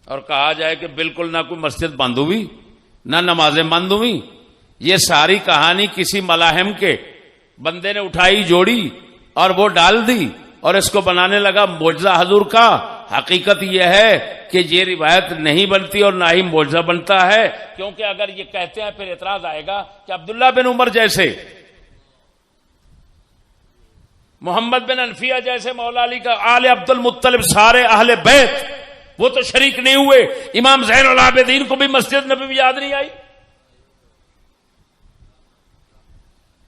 اور کہا جائے کہ بالکل نہ کوئی مسجد بند ہوئی نہ نمازیں بند ہوئی. یہ ساری کہانی کسی ملاحم کے بندے نے اٹھائی جوڑی اور وہ ڈال دی اور اس کو بنانے لگا معجزہ حضور کا. حقیقت یہ ہے کہ یہ روایت نہیں بنتی اور نہ ہی معجزہ بنتا ہے، کیونکہ اگر یہ کہتے ہیں پھر اعتراض آئے گا کہ عبداللہ بن عمر جیسے، محمد بن حنفیہ جیسے، مولا علی کا آل عبد المطلب سارے اہل بیت وہ تو شریک نہیں ہوئے. امام زین العابدین کو بھی مسجد نبوی یاد نہیں آئی.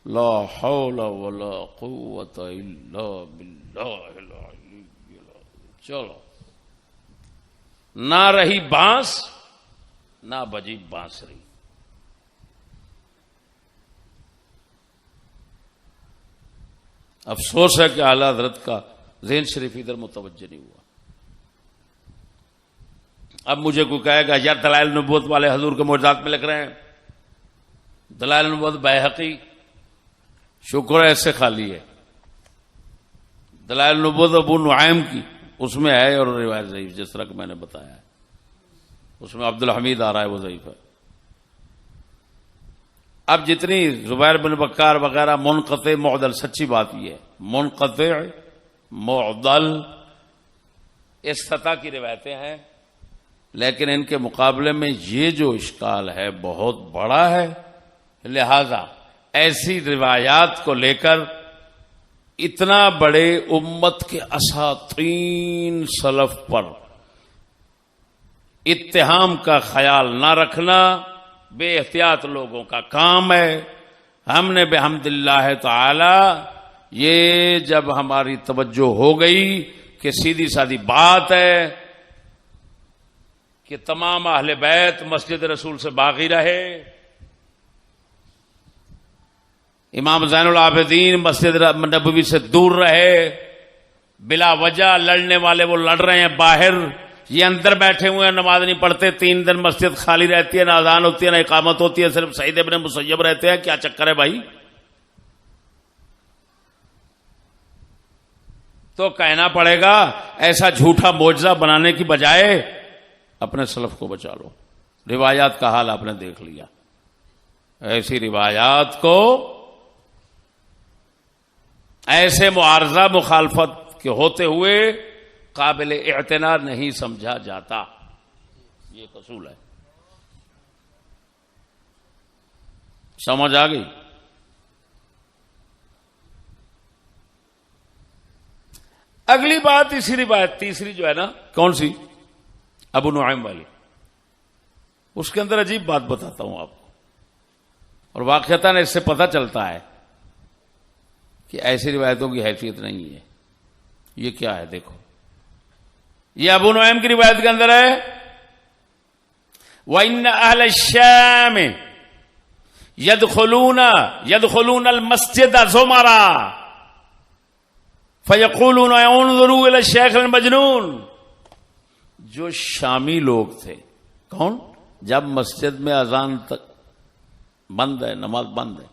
لا حول ولا قوت الا باللہ العلی العظیم. چلو نہ رہی بانس نہ بجی بانسری. افسوس ہے کہ اعلی حضرت کا ذہن شریف ادھر متوجہ نہیں ہوا. اب مجھے کوئی کہے گا یار دلائل نبوت والے حضور کے معجزات میں لکھ رہے ہیں. دلائل نبوت بیہقی شکر ہے اس سے خالی ہے. دلائل نبوت ابو نعیم کی اس میں ہے اور روایت ضعیف، جس طرح کہ میں نے بتایا ہے. اس میں عبد الحمید آ رہا ہے وہ ضعیف ہے. اب جتنی زبیر بن بکار وغیرہ منقطع معضل، سچی بات یہ ہے منقطع معضل اس سطح کی روایتیں ہیں، لیکن ان کے مقابلے میں یہ جو اشکال ہے بہت بڑا ہے. لہذا ایسی روایات کو لے کر اتنا بڑے امت کے اساطین سلف پر اتہام کا خیال نہ رکھنا بے احتیاط لوگوں کا کام ہے. ہم نے بحمد اللہ تعالی یہ جب ہماری توجہ ہو گئی کہ سیدھی سادی بات ہے کہ تمام اہل بیت مسجد رسول سے باقی رہے، امام زین العابدین مسجد نبوی سے دور رہے، بلا وجہ لڑنے والے وہ لڑ رہے ہیں باہر، یہ اندر بیٹھے ہوئے ہیں نماز نہیں پڑھتے، 3 دن مسجد خالی رہتی ہے، نہ اذان ہوتی ہے نہ اقامت ہوتی ہے، صرف سعید ابن مسیب رہتے ہیں. کیا چکر ہے بھائی؟ تو کہنا پڑے گا ایسا جھوٹا معجزہ بنانے کی بجائے اپنے سلف کو بچا لو. روایات کا حال آپ نے دیکھ لیا. ایسی روایات کو ایسے معارضہ مخالفت کے ہوتے ہوئے قابل اعتنا نہیں سمجھا جاتا. یہ ایک اصول ہے. سمجھ آ گئی؟ اگلی بات تیسری جو ہے نا، کون سی؟ ابو نعیم والی. اس کے اندر عجیب بات بتاتا ہوں آپ کو، اور واقعتاً اس سے پتہ چلتا ہے کہ ایسی روایتوں کی حیثیت نہیں ہے. یہ کیا ہے؟ دیکھو، یہ ابو نعیم کی روایت کے اندر ہے، وَإِنَّ أَهْلَ الشَّامِ يَدْخُلُونَ الْمَسْجِدَ زُمَرًا فَيَقُولُونَ انظُرُوا إِلَى الشَّيْخِ الْمَجْنُونِ. جو شامی لوگ تھے، کون؟ جب مسجد میں اذان تک بند ہے، نماز بند ہے،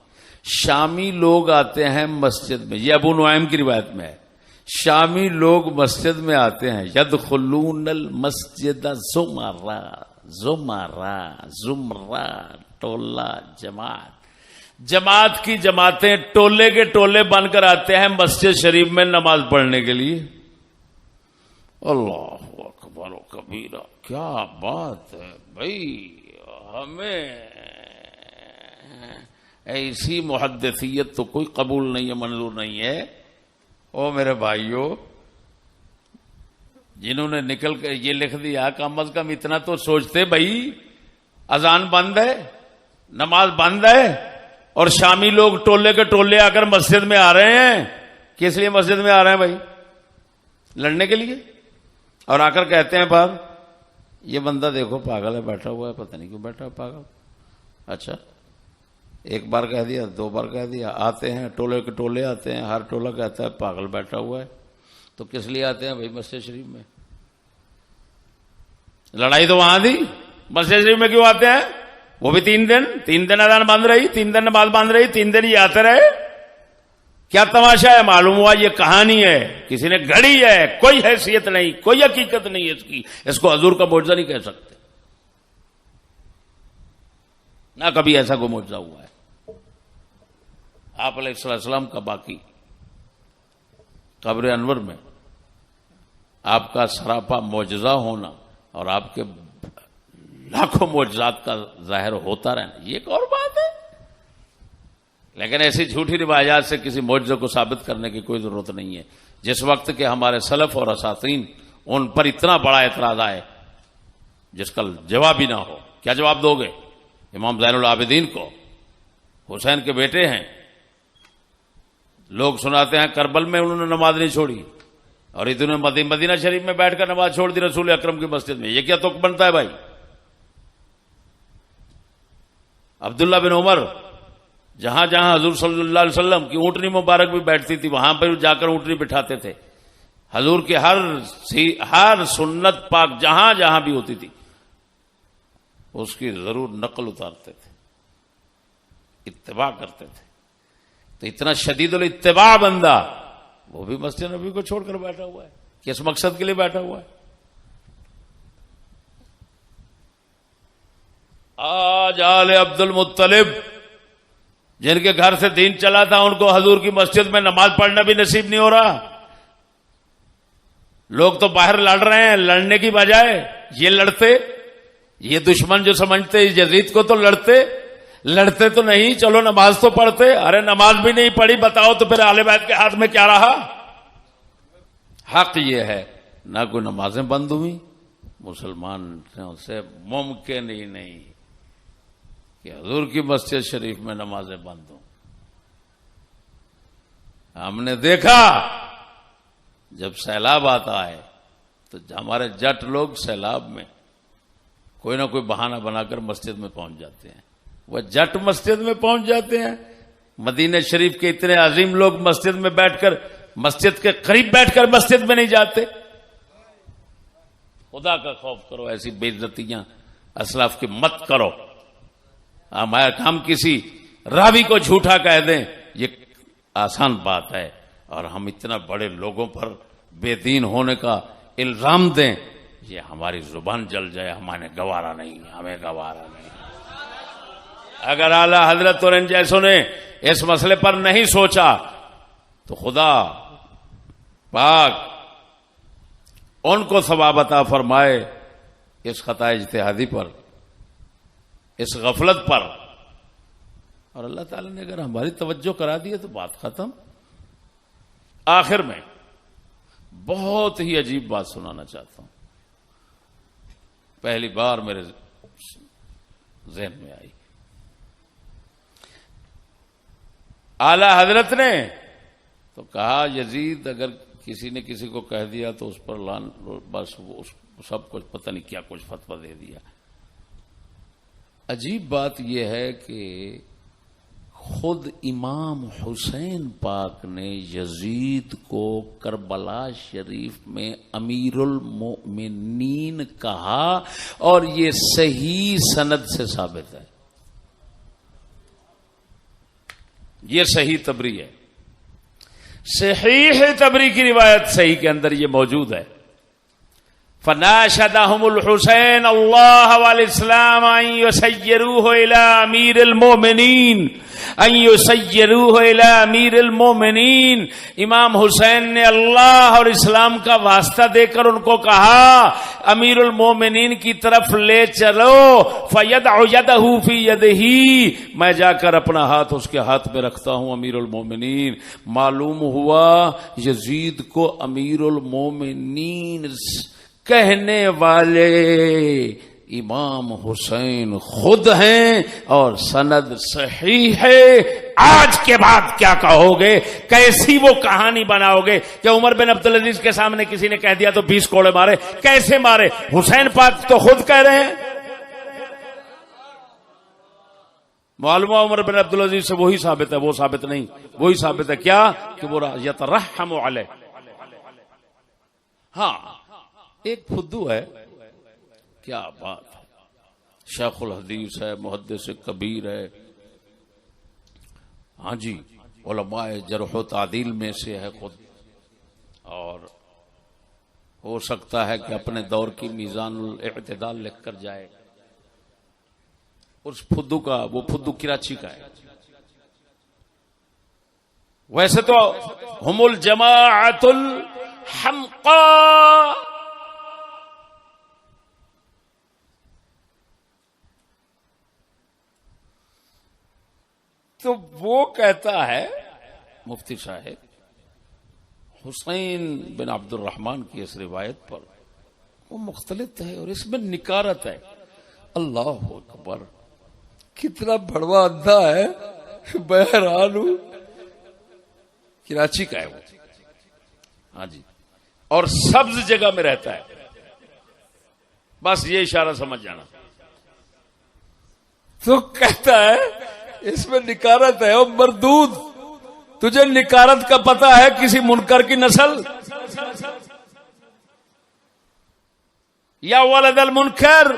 شامی لوگ آتے ہیں مسجد میں. یہ ابو نعیم کی روایت میں ہے. شامی لوگ مسجد میں آتے ہیں، یدخلون المسجد زمرہ ٹولہ جماعت کی جماعتیں ٹولے کے ٹولے بن کر آتے ہیں مسجد شریف میں نماز پڑھنے کے لیے. اللہ اکبر و کبیرہ. کیا بات ہے بھائی. ہمیں ایسی محدثیت تو کوئی قبول نہیں ہے، منظور نہیں ہے. او میرے بھائیو، جنہوں نے نکل کر یہ لکھ دیا، کم از کم اتنا تو سوچتے بھائی اذان بند ہے، نماز بند ہے، اور شامی لوگ ٹولے کے ٹولے آ کر مسجد میں آ رہے ہیں. کس لیے مسجد میں آ رہے ہیں بھائی؟ لڑنے کے لیے. اور آ کر کہتے ہیں بعد، یہ بندہ دیکھو پاگل ہے، بیٹھا ہوا ہے، پتہ نہیں کیوں بیٹھا ہے پاگل. اچھا، ایک بار کہہ دیا، دو بار کہہ دیا. آتے ہیں ٹولے کے ٹولے آتے ہیں، ہر ٹولہ کہتا ہے پاگل بیٹھا ہوا ہے. تو کس لیے آتے ہیں بھائی مسجد شریف میں؟ لڑائی تو وہاں تھی، مسجد شریف میں کیوں آتے ہیں؟ وہ بھی 3 دن اذان بند رہی، 3 دن نماز بند رہی، 3 دن یہ آتے رہے. کیا تماشا ہے؟ معلوم ہوا یہ کہانی ہے، کسی نے گھڑی ہے، کوئی حیثیت نہیں، کوئی حقیقت نہیں ہے اس کی. اس کو حضور کا معجزہ نہیں کہہ سکتے، نہ کبھی ایسا کوئی معجزہ ہوا ہے. آپ علیہ السلام کا باقی قبر انور میں آپ کا سراپا معجزہ ہونا اور آپ کے لاکھوں معجزات کا ظاہر ہوتا رہنا، یہ ایک اور بات ہے. لیکن ایسی جھوٹی روایات سے کسی معجزے کو ثابت کرنے کی کوئی ضرورت نہیں ہے. جس وقت کے ہمارے سلف اور اساطین ان پر اتنا بڑا اعتراض آئے جس کا جواب ہی نہ ہو. کیا جواب دو گے امام زین العابدین کو؟ حسین کے بیٹے ہیں. لوگ سناتے ہیں کربل میں انہوں نے نماز نہیں چھوڑی، اور انہوں نے مدینہ شریف میں بیٹھ کر نماز چھوڑ دی رسول اکرم کی مسجد میں. یہ کیا تک بنتا ہے بھائی؟ عبداللہ بن عمر جہاں جہاں حضور صلی اللہ علیہ وسلم کی اونٹنی مبارک بھی بیٹھتی تھی، وہاں پر جا کر اونٹنی بٹھاتے تھے. حضور کی ہر سنت پاک جہاں جہاں بھی ہوتی تھی اس کی ضرور نقل اتارتے تھے، اتباع کرتے تھے. تو اتنا شدید الاتباع بندہ وہ بھی مسجد نبی کو چھوڑ کر بیٹھا ہوا ہے. کس مقصد کے لیے بیٹھا ہوا ہے؟ آج آل عبد المطلب جن کے گھر سے دین چلا تھا، ان کو حضور کی مسجد میں نماز پڑھنا بھی نصیب نہیں ہو رہا. لوگ تو باہر لڑ رہے ہیں، لڑنے کی بجائے یہ لڑتے. یہ دشمن جو سمجھتے یزید کو تو لڑتے تو نہیں، چلو نماز تو پڑھتے. ارے نماز بھی نہیں پڑھی، بتاؤ تو پھر اہل بیت کے ہاتھ میں کیا رہا؟ حق یہ ہے، نہ کوئی نمازیں بند ہوئی. مسلمان سے ممکن ہی نہیں کہ حضور کی مسجد شریف میں نمازیں بند ہوں. ہم نے دیکھا جب سیلاب آتا ہے تو ہمارے جٹ لوگ سیلاب میں کوئی نہ کوئی بہانہ بنا کر مسجد میں پہنچ جاتے ہیں. وہ جٹ مسجد میں پہنچ جاتے ہیں. مدینہ شریف کے اتنے عظیم لوگ مسجد میں بیٹھ کر، مسجد کے قریب بیٹھ کر مسجد میں نہیں جاتے. خدا کا خوف کرو، ایسی بے عزتیاں اسلاف کی مت کرو. ہم کسی راوی کو جھوٹا کہہ دیں یہ آسان بات ہے، اور ہم اتنا بڑے لوگوں پر بے دین ہونے کا الزام دیں، یہ ہماری زبان جل جائے، ہمیں گوارا نہیں، ہمیں گوارا نہیں۔ اگر اعلی حضرت اور ان جیسوں نے اس مسئلے پر نہیں سوچا تو خدا پاک ان کو ثواب عطا فرمائے اس خطا اجتہادی پر، اس غفلت پر، اور اللہ تعالی نے اگر ہماری توجہ کرا دی ہے تو بات ختم۔ آخر میں بہت ہی عجیب بات سنانا چاہتا ہوں، پہلی بار میرے ذہن میں آئی۔ اعلی حضرت نے تو کہا یزید اگر کسی نے کسی کو کہہ دیا تو اس پر لان، بس وہ سب کچھ پتہ نہیں کیا کچھ فتویٰ دے دیا۔ عجیب بات یہ ہے کہ خود امام حسین پاک نے یزید کو کربلا شریف میں امیر المؤمنین کہا، اور یہ صحیح سند سے ثابت ہے، یہ صحیح تبری ہے، صحیح تبری کی روایت صحیح کے اندر یہ موجود ہے۔ فناشدهم الحسین اللہ والاسلام ان یسیروه الى امیر المؤمنین، ان یسیروه الى امیر المؤمنین، امام حسین نے اللہ اور اسلام کا واسطہ دے کر ان کو کہا امیر المؤمنین کی طرف لے چلو، فیدع یدہ فی یدہ، میں جا کر اپنا ہاتھ اس کے ہاتھ میں رکھتا ہوں امیر المؤمنین۔ معلوم ہوا یزید کو امیر المؤمنین کہنے والے امام حسین خود ہیں، اور سند صحیح ہے۔ آج کے بعد کیا کہو گے؟ کیسی وہ کہانی بناؤ گے کہ عمر بن عبدالعزیز کے سامنے کسی نے کہہ دیا تو 20 کوڑے مارے؟ کیسے مارے؟ حسین پاک تو خود کہہ رہے ہیں۔ معلوم عمر بن عبدالعزیز سے وہی ثابت ہے، وہ ثابت نہیں، وہی ثابت ہے کیا کہ وہ یترحم علیہ۔ ہاں ایک فدو ہے، کیا بات ہے، شیخ الحدیث ہے، محدث کبیر ہے، ہاں جی علماء جرح و تعدیل میں سے ہے خود، اور ہو سکتا ہے کہ اپنے دور کی میزان الاعتدال لکھ کر جائے۔ اس فدو کا، وہ فدو کراچی کا ہے۔ ویسے تو ہم الجماعت الحمقاء، تو وہ کہتا ہے مفتی صاحب حسین بن عبد الرحمن کی اس روایت پر وہ مختلف ہے اور اس میں نکارت ہے۔ اللہ اکبر، کتنا بڑوا اندھا ہے، بہرحال ہوں، کراچی کا ہے وہ، ہاں جی، اور سبز جگہ میں رہتا ہے، بس یہ اشارہ سمجھ جانا۔ تو کہتا ہے اس میں نکارت ہے، اور مردود، تجھے نکارت کا پتہ ہے کسی منکر کی نسل؟ یا ولد المنکر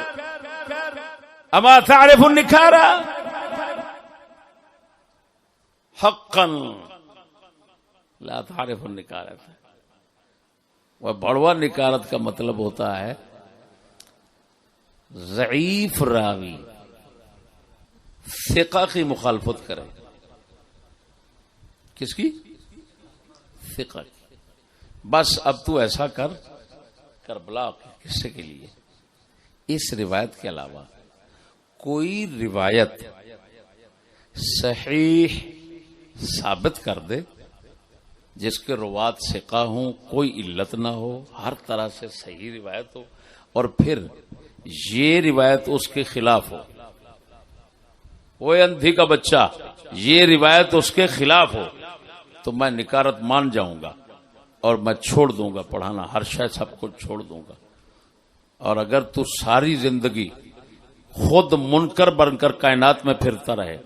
اما تعرف النکارہ؟ حقا لا تعرف النکارت۔ وہ بڑوا نکارت کا مطلب ہوتا ہے ضعیف راوی ثقہ کی مخالفت کرے۔ کس کی؟ ثقہ کی۔ بس اب تو ایسا کر، کربلا کے قصے کے لیے اس روایت کے علاوہ کوئی روایت صحیح ثابت کر دے جس کے روات ثقہ ہوں، کوئی علت نہ ہو، ہر طرح سے صحیح روایت ہو، اور پھر یہ روایت اس کے خلاف ہو، وہ اندھی کا بچہ، یہ روایت اس کے خلاف ہو، تو میں نکارت مان جاؤں گا اور میں چھوڑ دوں گا پڑھانا، ہر شے سب کچھ چھوڑ دوں گا۔ اور اگر تو ساری زندگی خود منکر بن کر کائنات میں پھرتا رہے،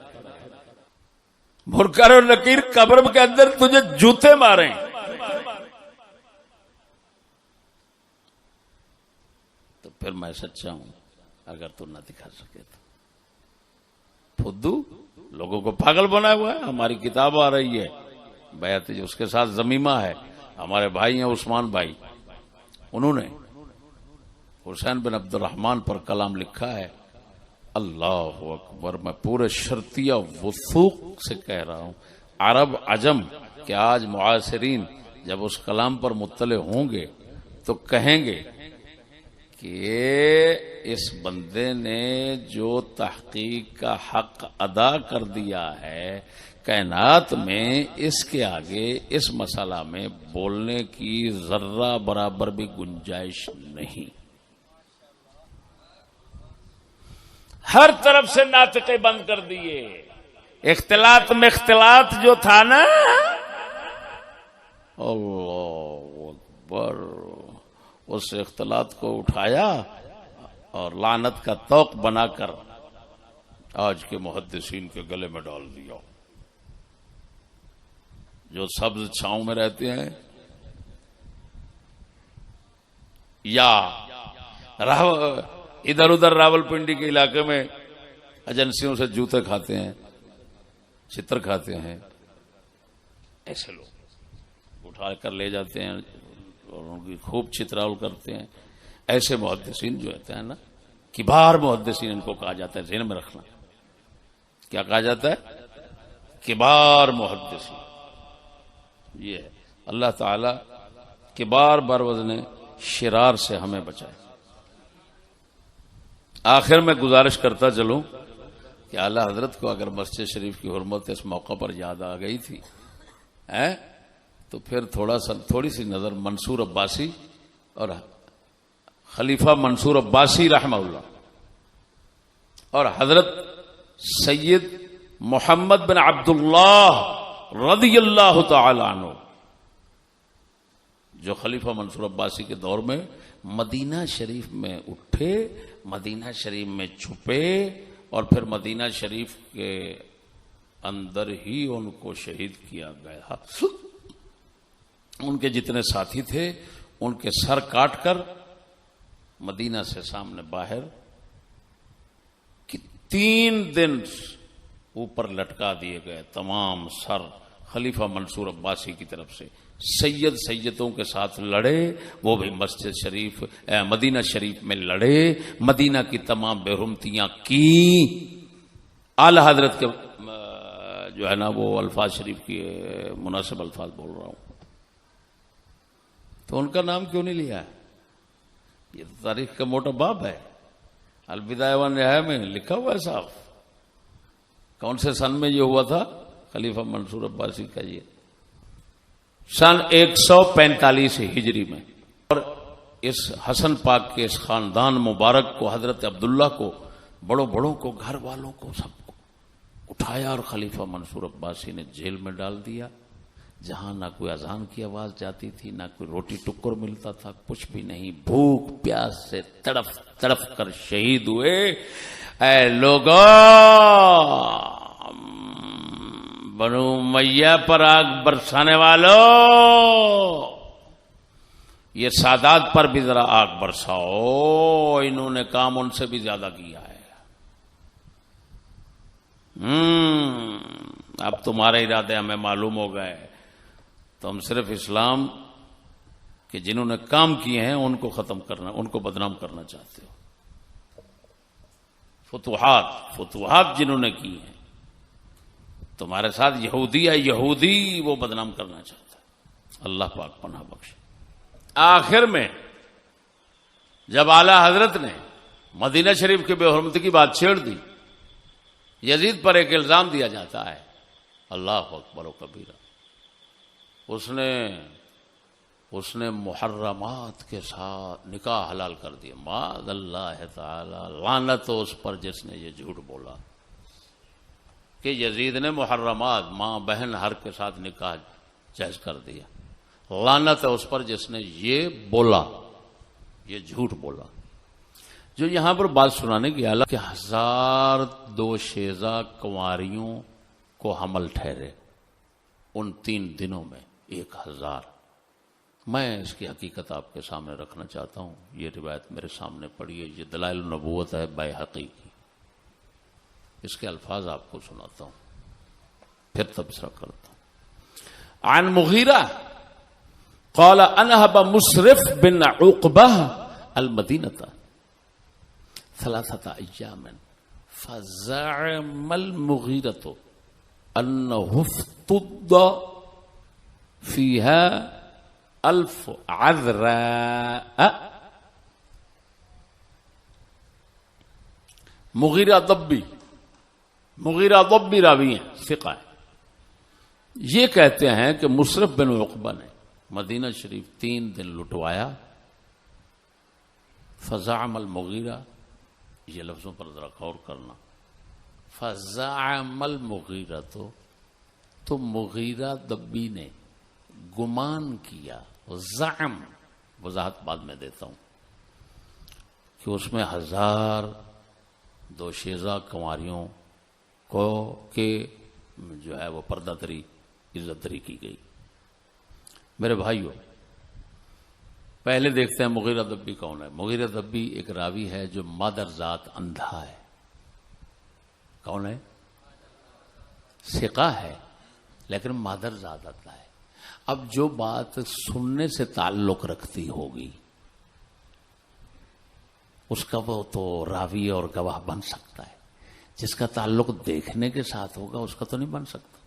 منکر اور نکیر قبر کے اندر تجھے جوتے ماریں، تو پھر میں سچا ہوں، اگر تو نہ دکھا سکے تو۔ فدو لوگوں کو پاگل بنا ہوا ہے۔ ہماری کتاب آ رہی ہے بیعت، اس کے ساتھ ضمیمہ ہے، ہمارے بھائی ہیں عثمان بھائی، انہوں نے حسین بن عبد الرحمن پر کلام لکھا ہے. اللہ اکبر، میں پورے شرطیہ وثوق سے کہہ رہا ہوں، عرب عجم کہ آج معاصرین جب اس کلام پر مطلع ہوں گے تو کہیں گے کہ اس بندے نے جو تحقیق کا حق ادا کر دیا ہے کائنات میں، اس کے آگے اس مسئلہ میں بولنے کی ذرہ برابر بھی گنجائش نہیں. ہر طرف سے ناطقے بند کر دیے. اختلاط میں اختلاط جو تھا نا، اللہ اکبر، اس اختلاط کو اٹھایا اور لعنت کا طوق بنا کر آج کے محدثین کے گلے میں ڈال دیا. جو سبز چھاؤں میں رہتے ہیں یا ادھر ادھر راول پنڈی کے علاقے میں ایجنسیوں سے جوتے کھاتے ہیں، چتر کھاتے ہیں، ایسے لوگ اٹھا کر لے جاتے ہیں اور ان کی خوب چتراول کرتے ہیں. ایسے محدثین جو ہوتے ہیں نا، کبار محدثین ان کو کہا جاتا ہے، ذہن میں رکھنا. کیا کہا جاتا ہے؟ کبار محدثین. یہ ہے. اللہ تعالی کبار بروزن شرار سے ہمیں بچائے. آخر میں گزارش کرتا چلوں کہ اعلیٰ حضرت کو اگر مسجد شریف کی حرمت اس موقع پر یاد آ گئی تھی تو پھر تھوڑی سی نظر منصور عباسی اور خلیفہ منصور عباسی رحمہ اللہ اور حضرت سید محمد بن عبداللہ رضی اللہ تعالی عنہ، جو خلیفہ منصور عباسی کے دور میں مدینہ شریف میں اٹھے، مدینہ شریف میں چھپے اور پھر مدینہ شریف کے اندر ہی ان کو شہید کیا گیا. ان کے جتنے ساتھی تھے ان کے سر کاٹ کر مدینہ سے سامنے باہر 3 دن اوپر لٹکا دیے گئے. تمام سر خلیفہ منصور عباسی کی طرف سے سیدوں کے ساتھ لڑے، وہ بھی مسجد شریف مدینہ شریف میں لڑے، مدینہ کی تمام بے حرمتیاں کی. اعلی حضرت کے جو ہے نا وہ الفاظ شریف کی مناسب الفاظ بول رہا ہوں، تو ان کا نام کیوں نہیں لیا؟ یہ تاریخ کا موٹا باب ہے، البدایہ والنہایہ میں لکھا ہوا ہے صاحب. کون سے سن میں یہ ہوا تھا؟ خلیفہ منصور عباسی کا یہ سن 145 ہجری میں. اور اس حسن پاک کے اس خاندان مبارک کو، حضرت عبداللہ کو، بڑوں کو، گھر والوں کو، سب کو اٹھایا اور خلیفہ منصور عباسی نے جیل میں ڈال دیا، جہاں نہ کوئی اذان کی آواز جاتی تھی، نہ کوئی روٹی ٹکر ملتا تھا، کچھ بھی نہیں. بھوک پیاس سے تڑپ کر شہید ہوئے. اے لوگوں، بنو امیہ پر آگ برسانے والوں، یہ سادات پر بھی ذرا آگ برساؤ، انہوں نے کام ان سے بھی زیادہ کیا ہے. اب تمہارے ارادے ہمیں معلوم ہو گئے. تو ہم صرف اسلام کے جنہوں نے کام کیے ہیں ان کو ختم کرنا، ان کو بدنام کرنا چاہتے ہو. فتوحات جنہوں نے کی ہیں، تمہارے ساتھ یہودی وہ بدنام کرنا چاہتا ہے. اللہ پاک پناہ بخشے. آخر میں جب اعلی حضرت نے مدینہ شریف کے بے حرمتی کی بات چھیڑ دی، یزید پر ایک الزام دیا جاتا ہے، اللہ اکبر و کبیرہ. اس نے محرمات کے ساتھ نکاح حلال کر دیا. معاذ اللہ تعالی، لعنت ہو اس پر جس نے یہ جھوٹ بولا کہ یزید نے محرمات، ماں بہن ہر کے ساتھ نکاح جائز کر دیا. لعنت ہے اس پر جس نے یہ بولا، یہ جھوٹ بولا. جو یہاں پر بات سنانے کی حالت کہ 1002 شیزہ کنواریوں کو حمل ٹھہرے ان 3 دنوں میں 1000. میں اس کی حقیقت آپ کے سامنے رکھنا چاہتا ہوں. یہ روایت میرے سامنے پڑھی ہے، یہ دلائل النبوت ہے بیہقی کی. اس کے الفاظ آپ کو سناتا ہوں، پھر تبصرہ کرتا ہوں. عن مغیرہ قال انهب مسرف بن عقبة المدينة 3 أيام فزعم المغيرة انه افتض فيها 1000 عذراء. مغیرہ ضبی راوی ہیں، ثقہ ہے. یہ کہتے ہیں کہ مصرف بن عقبہ نے مدینہ شریف 3 دن لٹوایا. فزعم المغیرہ، یہ لفظوں پر ذرا غور کرنا. فزعم المغیرہ تو مغیرہ ضبی نے گمان کیا. زعم وضاحت بعد میں دیتا ہوں کہ اس میں 1000 دوشیزہ کنواریوں کو کے جو ہے وہ پردہ دری عزت دری کی گئی. میرے بھائیو، پہلے دیکھتے ہیں مغیرہ ضبی کون ہے. مغیرہ ضبی ایک راوی ہے جو مادر ذات اندھا ہے. کون ہے؟ ثقہ ہے لیکن مادر ذات اندھا ہے. اب جو بات سننے سے تعلق رکھتی ہوگی اس کا وہ تو راوی اور گواہ بن سکتا ہے. جس کا تعلق دیکھنے کے ساتھ ہوگا اس کا تو نہیں بن سکتا.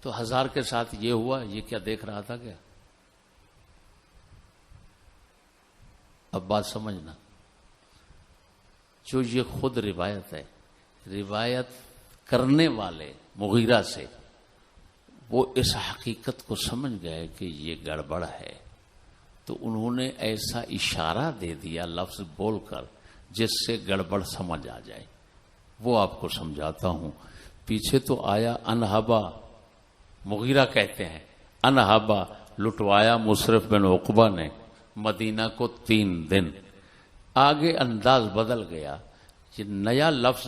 تو 1000 کے ساتھ یہ ہوا، یہ کیا دیکھ رہا تھا کیا؟ اب بات سمجھنا. جو یہ خود روایت ہے، روایت کرنے والے مغیرہ سے وہ اس حقیقت کو سمجھ گئے کہ یہ گڑبڑ ہے، تو انہوں نے ایسا اشارہ دے دیا لفظ بول کر جس سے گڑبڑ سمجھ آ جائے. وہ آپ کو سمجھاتا ہوں. پیچھے تو آیا انہبا، مغیرہ کہتے ہیں انہبا لٹوایا مصرف بن عقبہ نے مدینہ کو 3 دن. آگے انداز بدل گیا، یہ نیا لفظ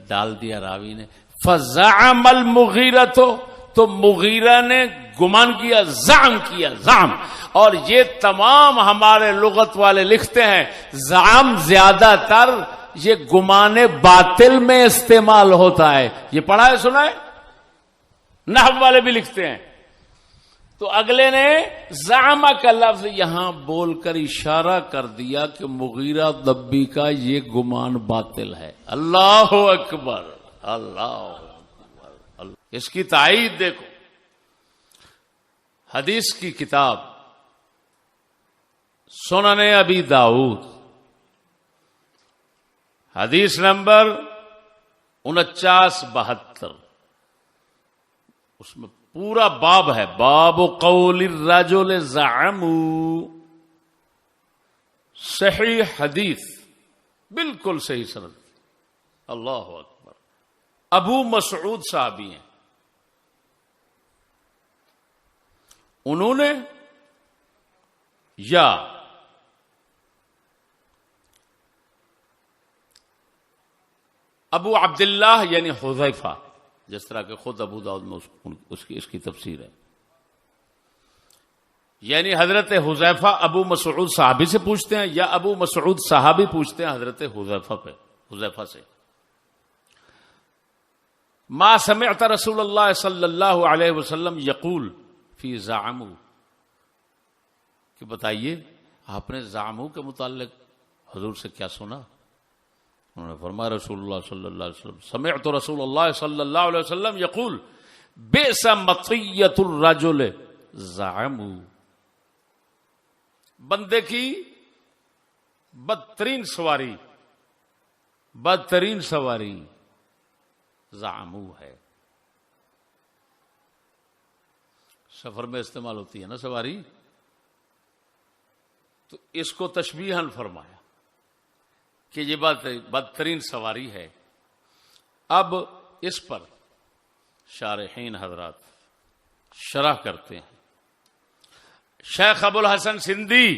ڈال دیا راوی نے. فزعم المغیرہ تو مغیرہ نے گمان کیا، زعم کیا، زعم. اور یہ تمام ہمارے لغت والے لکھتے ہیں زعم زیادہ تر یہ گمان باطل میں استعمال ہوتا ہے. یہ پڑھا ہے، سنا ہے؟ نحو والے بھی لکھتے ہیں. تو اگلے نے زعم کا لفظ یہاں بول کر اشارہ کر دیا کہ مغیرہ ضبی کا یہ گمان باطل ہے. اللہ اکبر، اللہ اکبر. اس کی تائید دیکھو. حدیث کی کتاب سنن ابی داؤد حدیث نمبر 4972، اس میں پورا باب ہے، باب قول الرجل زعموا. صحیح حدیث، بالکل صحیح سند. اللہ اکبر. ابو مسعود صحابی ہیں، انہوں نے یا ابو عبداللہ یعنی حذیفہ، جس طرح کہ خود ابو داؤد میں اس کی تفسیر ہے، یعنی حضرت حذیفہ ابو مسعود صحابی سے پوچھتے ہیں یا ابو مسعود صحابی پوچھتے ہیں حضرت حذیفہ سے. ما سمعت رسول اللہ صلی اللہ علیہ وسلم یقول فی زعموا، کہ بتائیے آپ نے زعموا کے متعلق حضور سے کیا سنا؟ انہوں نے فرمایا رسول اللہ صلی اللہ علیہ وسلم، سمعت رسول اللہ صلی اللہ علیہ وسلم یقول بئس مطیۃ الرجل زعموا. بندے کی بدترین سواری زعموا ہے. سفر میں استعمال ہوتی ہے نا سواری، تو اس کو تشبیہاً فرمایا کہ یہ بدترین سواری ہے. اب اس پر شارحین حضرات شرح کرتے ہیں. شیخ ابو الحسن سندھی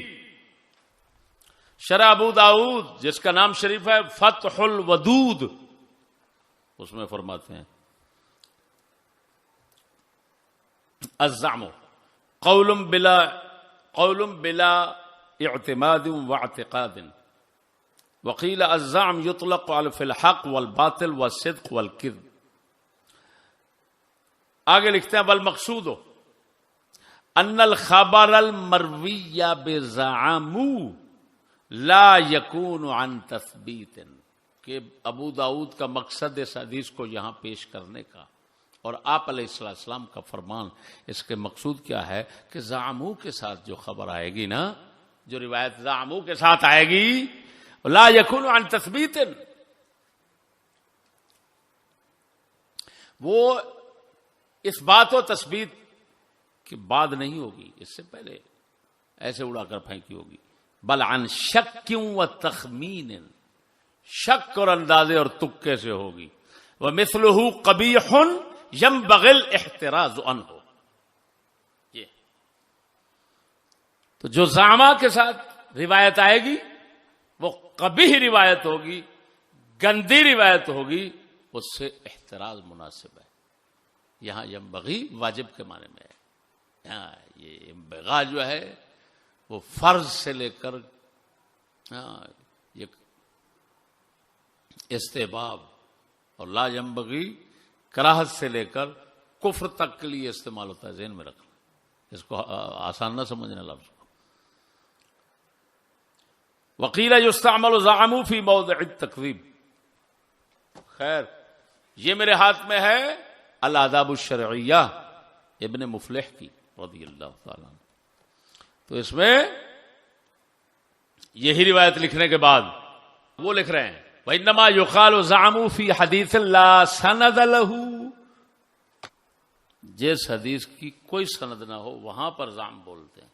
شرح ابو داؤد، جس کا نام شریف ہے فتح الودود، اس میں فرماتے ہیں الزعم قول بلا اعتماد واعتقاد، وقيل الزعم يطلق على في الحق والباطل والصدق والكذب. آگے لکھتے ہیں والمقصود ان الخبر المروی بزعموا لا یکون عن تثبیت، کہ ابو داؤد کا مقصد اس حدیث کو یہاں پیش کرنے کا اور آپ علیہ السلام کا فرمان، اس کے مقصود کیا ہے کہ زعموا کے ساتھ جو خبر آئے گی نا، جو روایت زعموا کے ساتھ آئے گی، لا یکون عن تثبیت، وہ اس بات و تثبیت کی بعد نہیں ہوگی، اس سے پہلے ایسے اڑا کر پھینکی ہوگی، بل عن شک و تخمین، شک اور اندازے اور تکے سے ہوگی، ومثلہ قبیح ينبغي الاحتراز عنہ۔ یہ تو جو زعما کے ساتھ روایت آئے گی وہ قبیح روایت ہوگی، گندی روایت ہوگی، اس سے احتراز مناسب ہے۔ یہاں ينبغي واجب کے معنی میں ہے، یہاں یہ انبغاء جو ہے وہ فرض سے لے کر یہ استحباب، اور لا ينبغي کراہت سے لے کر کفر تک کے لیے استعمال ہوتا ہے، ذہن میں رکھنا، اس کو آسان نہ سمجھنا لفظ کو۔ وقیل یستعمل زعموا فی موضع التکذیب، خیر یہ میرے ہاتھ میں ہے الآداب الشرعیہ ابن مفلح کی رضی اللہ تعالیٰ عنہ، تو اس میں یہی روایت لکھنے کے بعد وہ لکھ رہے ہیں وَإِنَّمَا يُقَالُ زَعَمُوا فِي حَدِيثٍ لَا سَنَدَ لَهُ، جس حدیث کی کوئی سند نہ ہو وہاں پر زعم بولتے ہیں۔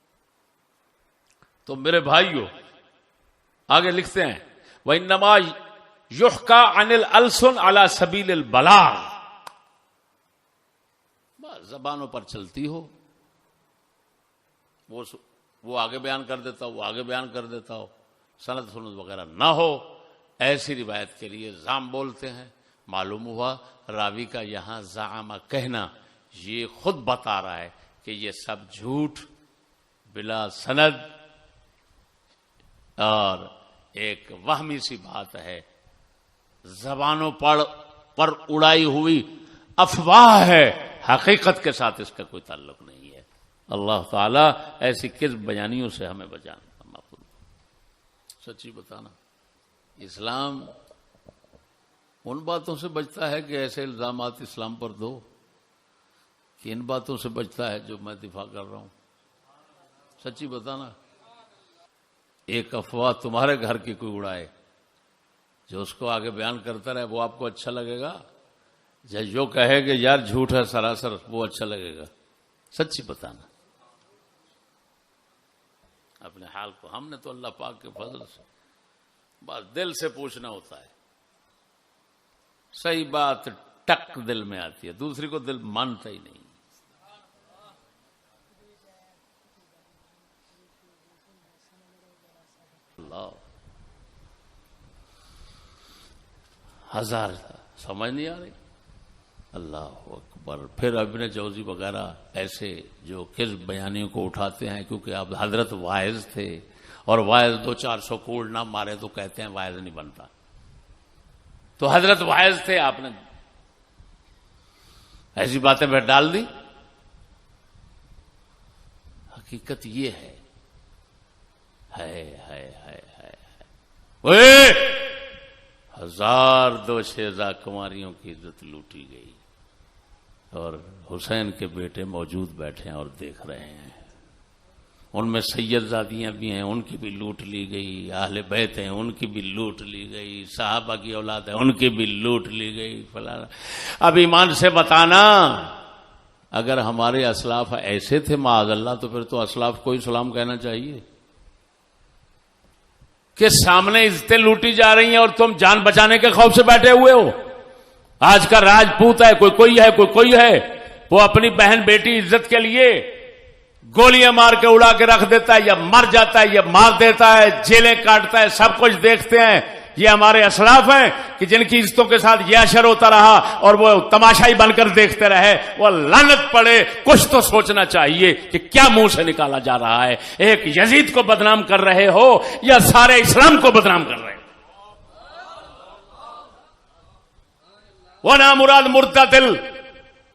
تو میرے بھائیو آگے لکھتے ہیں وَإِنَّمَا يُحْكَى عَنِ الْأَلْسُنِ عَلَى سَبِيلِ الْبَلَاغِ، زبانوں پر چلتی ہو، وہ آگے بیان کر دیتا ہو، وہ آگے بیان کر دیتا ہو، سند سند وغیرہ نہ ہو، ایسی روایت کے لیے زعم بولتے ہیں۔ معلوم ہوا راوی کا یہاں زعم کہنا یہ خود بتا رہا ہے کہ یہ سب جھوٹ بلا سند اور ایک وہمی سی بات ہے، زبانوں پر اڑائی ہوئی افواہ ہے، حقیقت کے ساتھ اس کا کوئی تعلق نہیں ہے۔ اللہ تعالیٰ ایسی کذب بیانیوں سے ہمیں بچانا، محفوظ سچی بتانا۔ اسلام ان باتوں سے بچتا ہے کہ ایسے الزامات اسلام پر دو، کہ ان باتوں سے بچتا ہے جو میں دفاع کر رہا ہوں؟ سچی بتانا، ایک افواہ تمہارے گھر کی کوئی اڑائے، جو اس کو آگے بیان کرتا رہے وہ آپ کو اچھا لگے گا، جو کہے کہ یار جھوٹ ہے سراسر وہ اچھا لگے گا؟ سچی بتانا اپنے حال کو۔ ہم نے تو اللہ پاک کے فضل سے بس دل سے پوچھنا ہوتا ہے، صحیح بات ٹک دل میں آتی ہے، دوسری کو دل مانتا ہی نہیں۔ اللہ ہزار سمجھ نہیں آ رہی، اللہ اکبر۔ پھر ابن جوزی وغیرہ ایسے جو کذب بیانیوں کو اٹھاتے ہیں، کیونکہ اب حضرت واعظ تھے اور واعظ 200-400 کوڑ نہ مارے تو کہتے ہیں واعظ نہیں بنتا، تو حضرت واعظ تھے، آپ نے ایسی باتیں پھر ڈال دی۔ حقیقت یہ ہے اوئے 1002 شیزہ کماریوں کی عزت لوٹی گئی، اور حسین کے بیٹے موجود بیٹھے ہیں اور دیکھ رہے ہیں، ان میں سید زادیاں بھی ہیں، ان کی بھی لوٹ لی گئی، اہل بیت ہیں ان کی بھی لوٹ لی گئی، صحابہ کی اولاد ہے ان کی بھی لوٹ لی گئی، فلانا۔ اب ایمان سے بتانا، اگر ہمارے اسلاف ایسے تھے معاذ اللہ، تو پھر تو اسلاف کو ہی سلام کہنا چاہیے کہ سامنے عزتیں لوٹی جا رہی ہیں اور تم جان بچانے کے خوف سے بیٹھے ہوئے ہو۔ آج کا راجپوت ہے، کوئی ہے، کوئی ہے، وہ اپنی بہن بیٹی عزت کے لیے گولیاں مار کے اڑا کے رکھ دیتا ہے، یا مر جاتا ہے، یا مار دیتا ہے، جیلیں کاٹتا ہے، سب کچھ دیکھتے ہیں۔ یہ ہمارے اسلاف ہیں کہ جن کی عزتوں کے ساتھ یہ اشر ہوتا رہا اور وہ تماشائی بن کر دیکھتے رہے۔ وہ لعنت پڑے، کچھ تو سوچنا چاہیے کہ کیا منہ سے نکالا جا رہا ہے۔ ایک یزید کو بدنام کر رہے ہو یا سارے اسلام کو بدنام کر رہے ہو؟ وہ نامراد مرتدل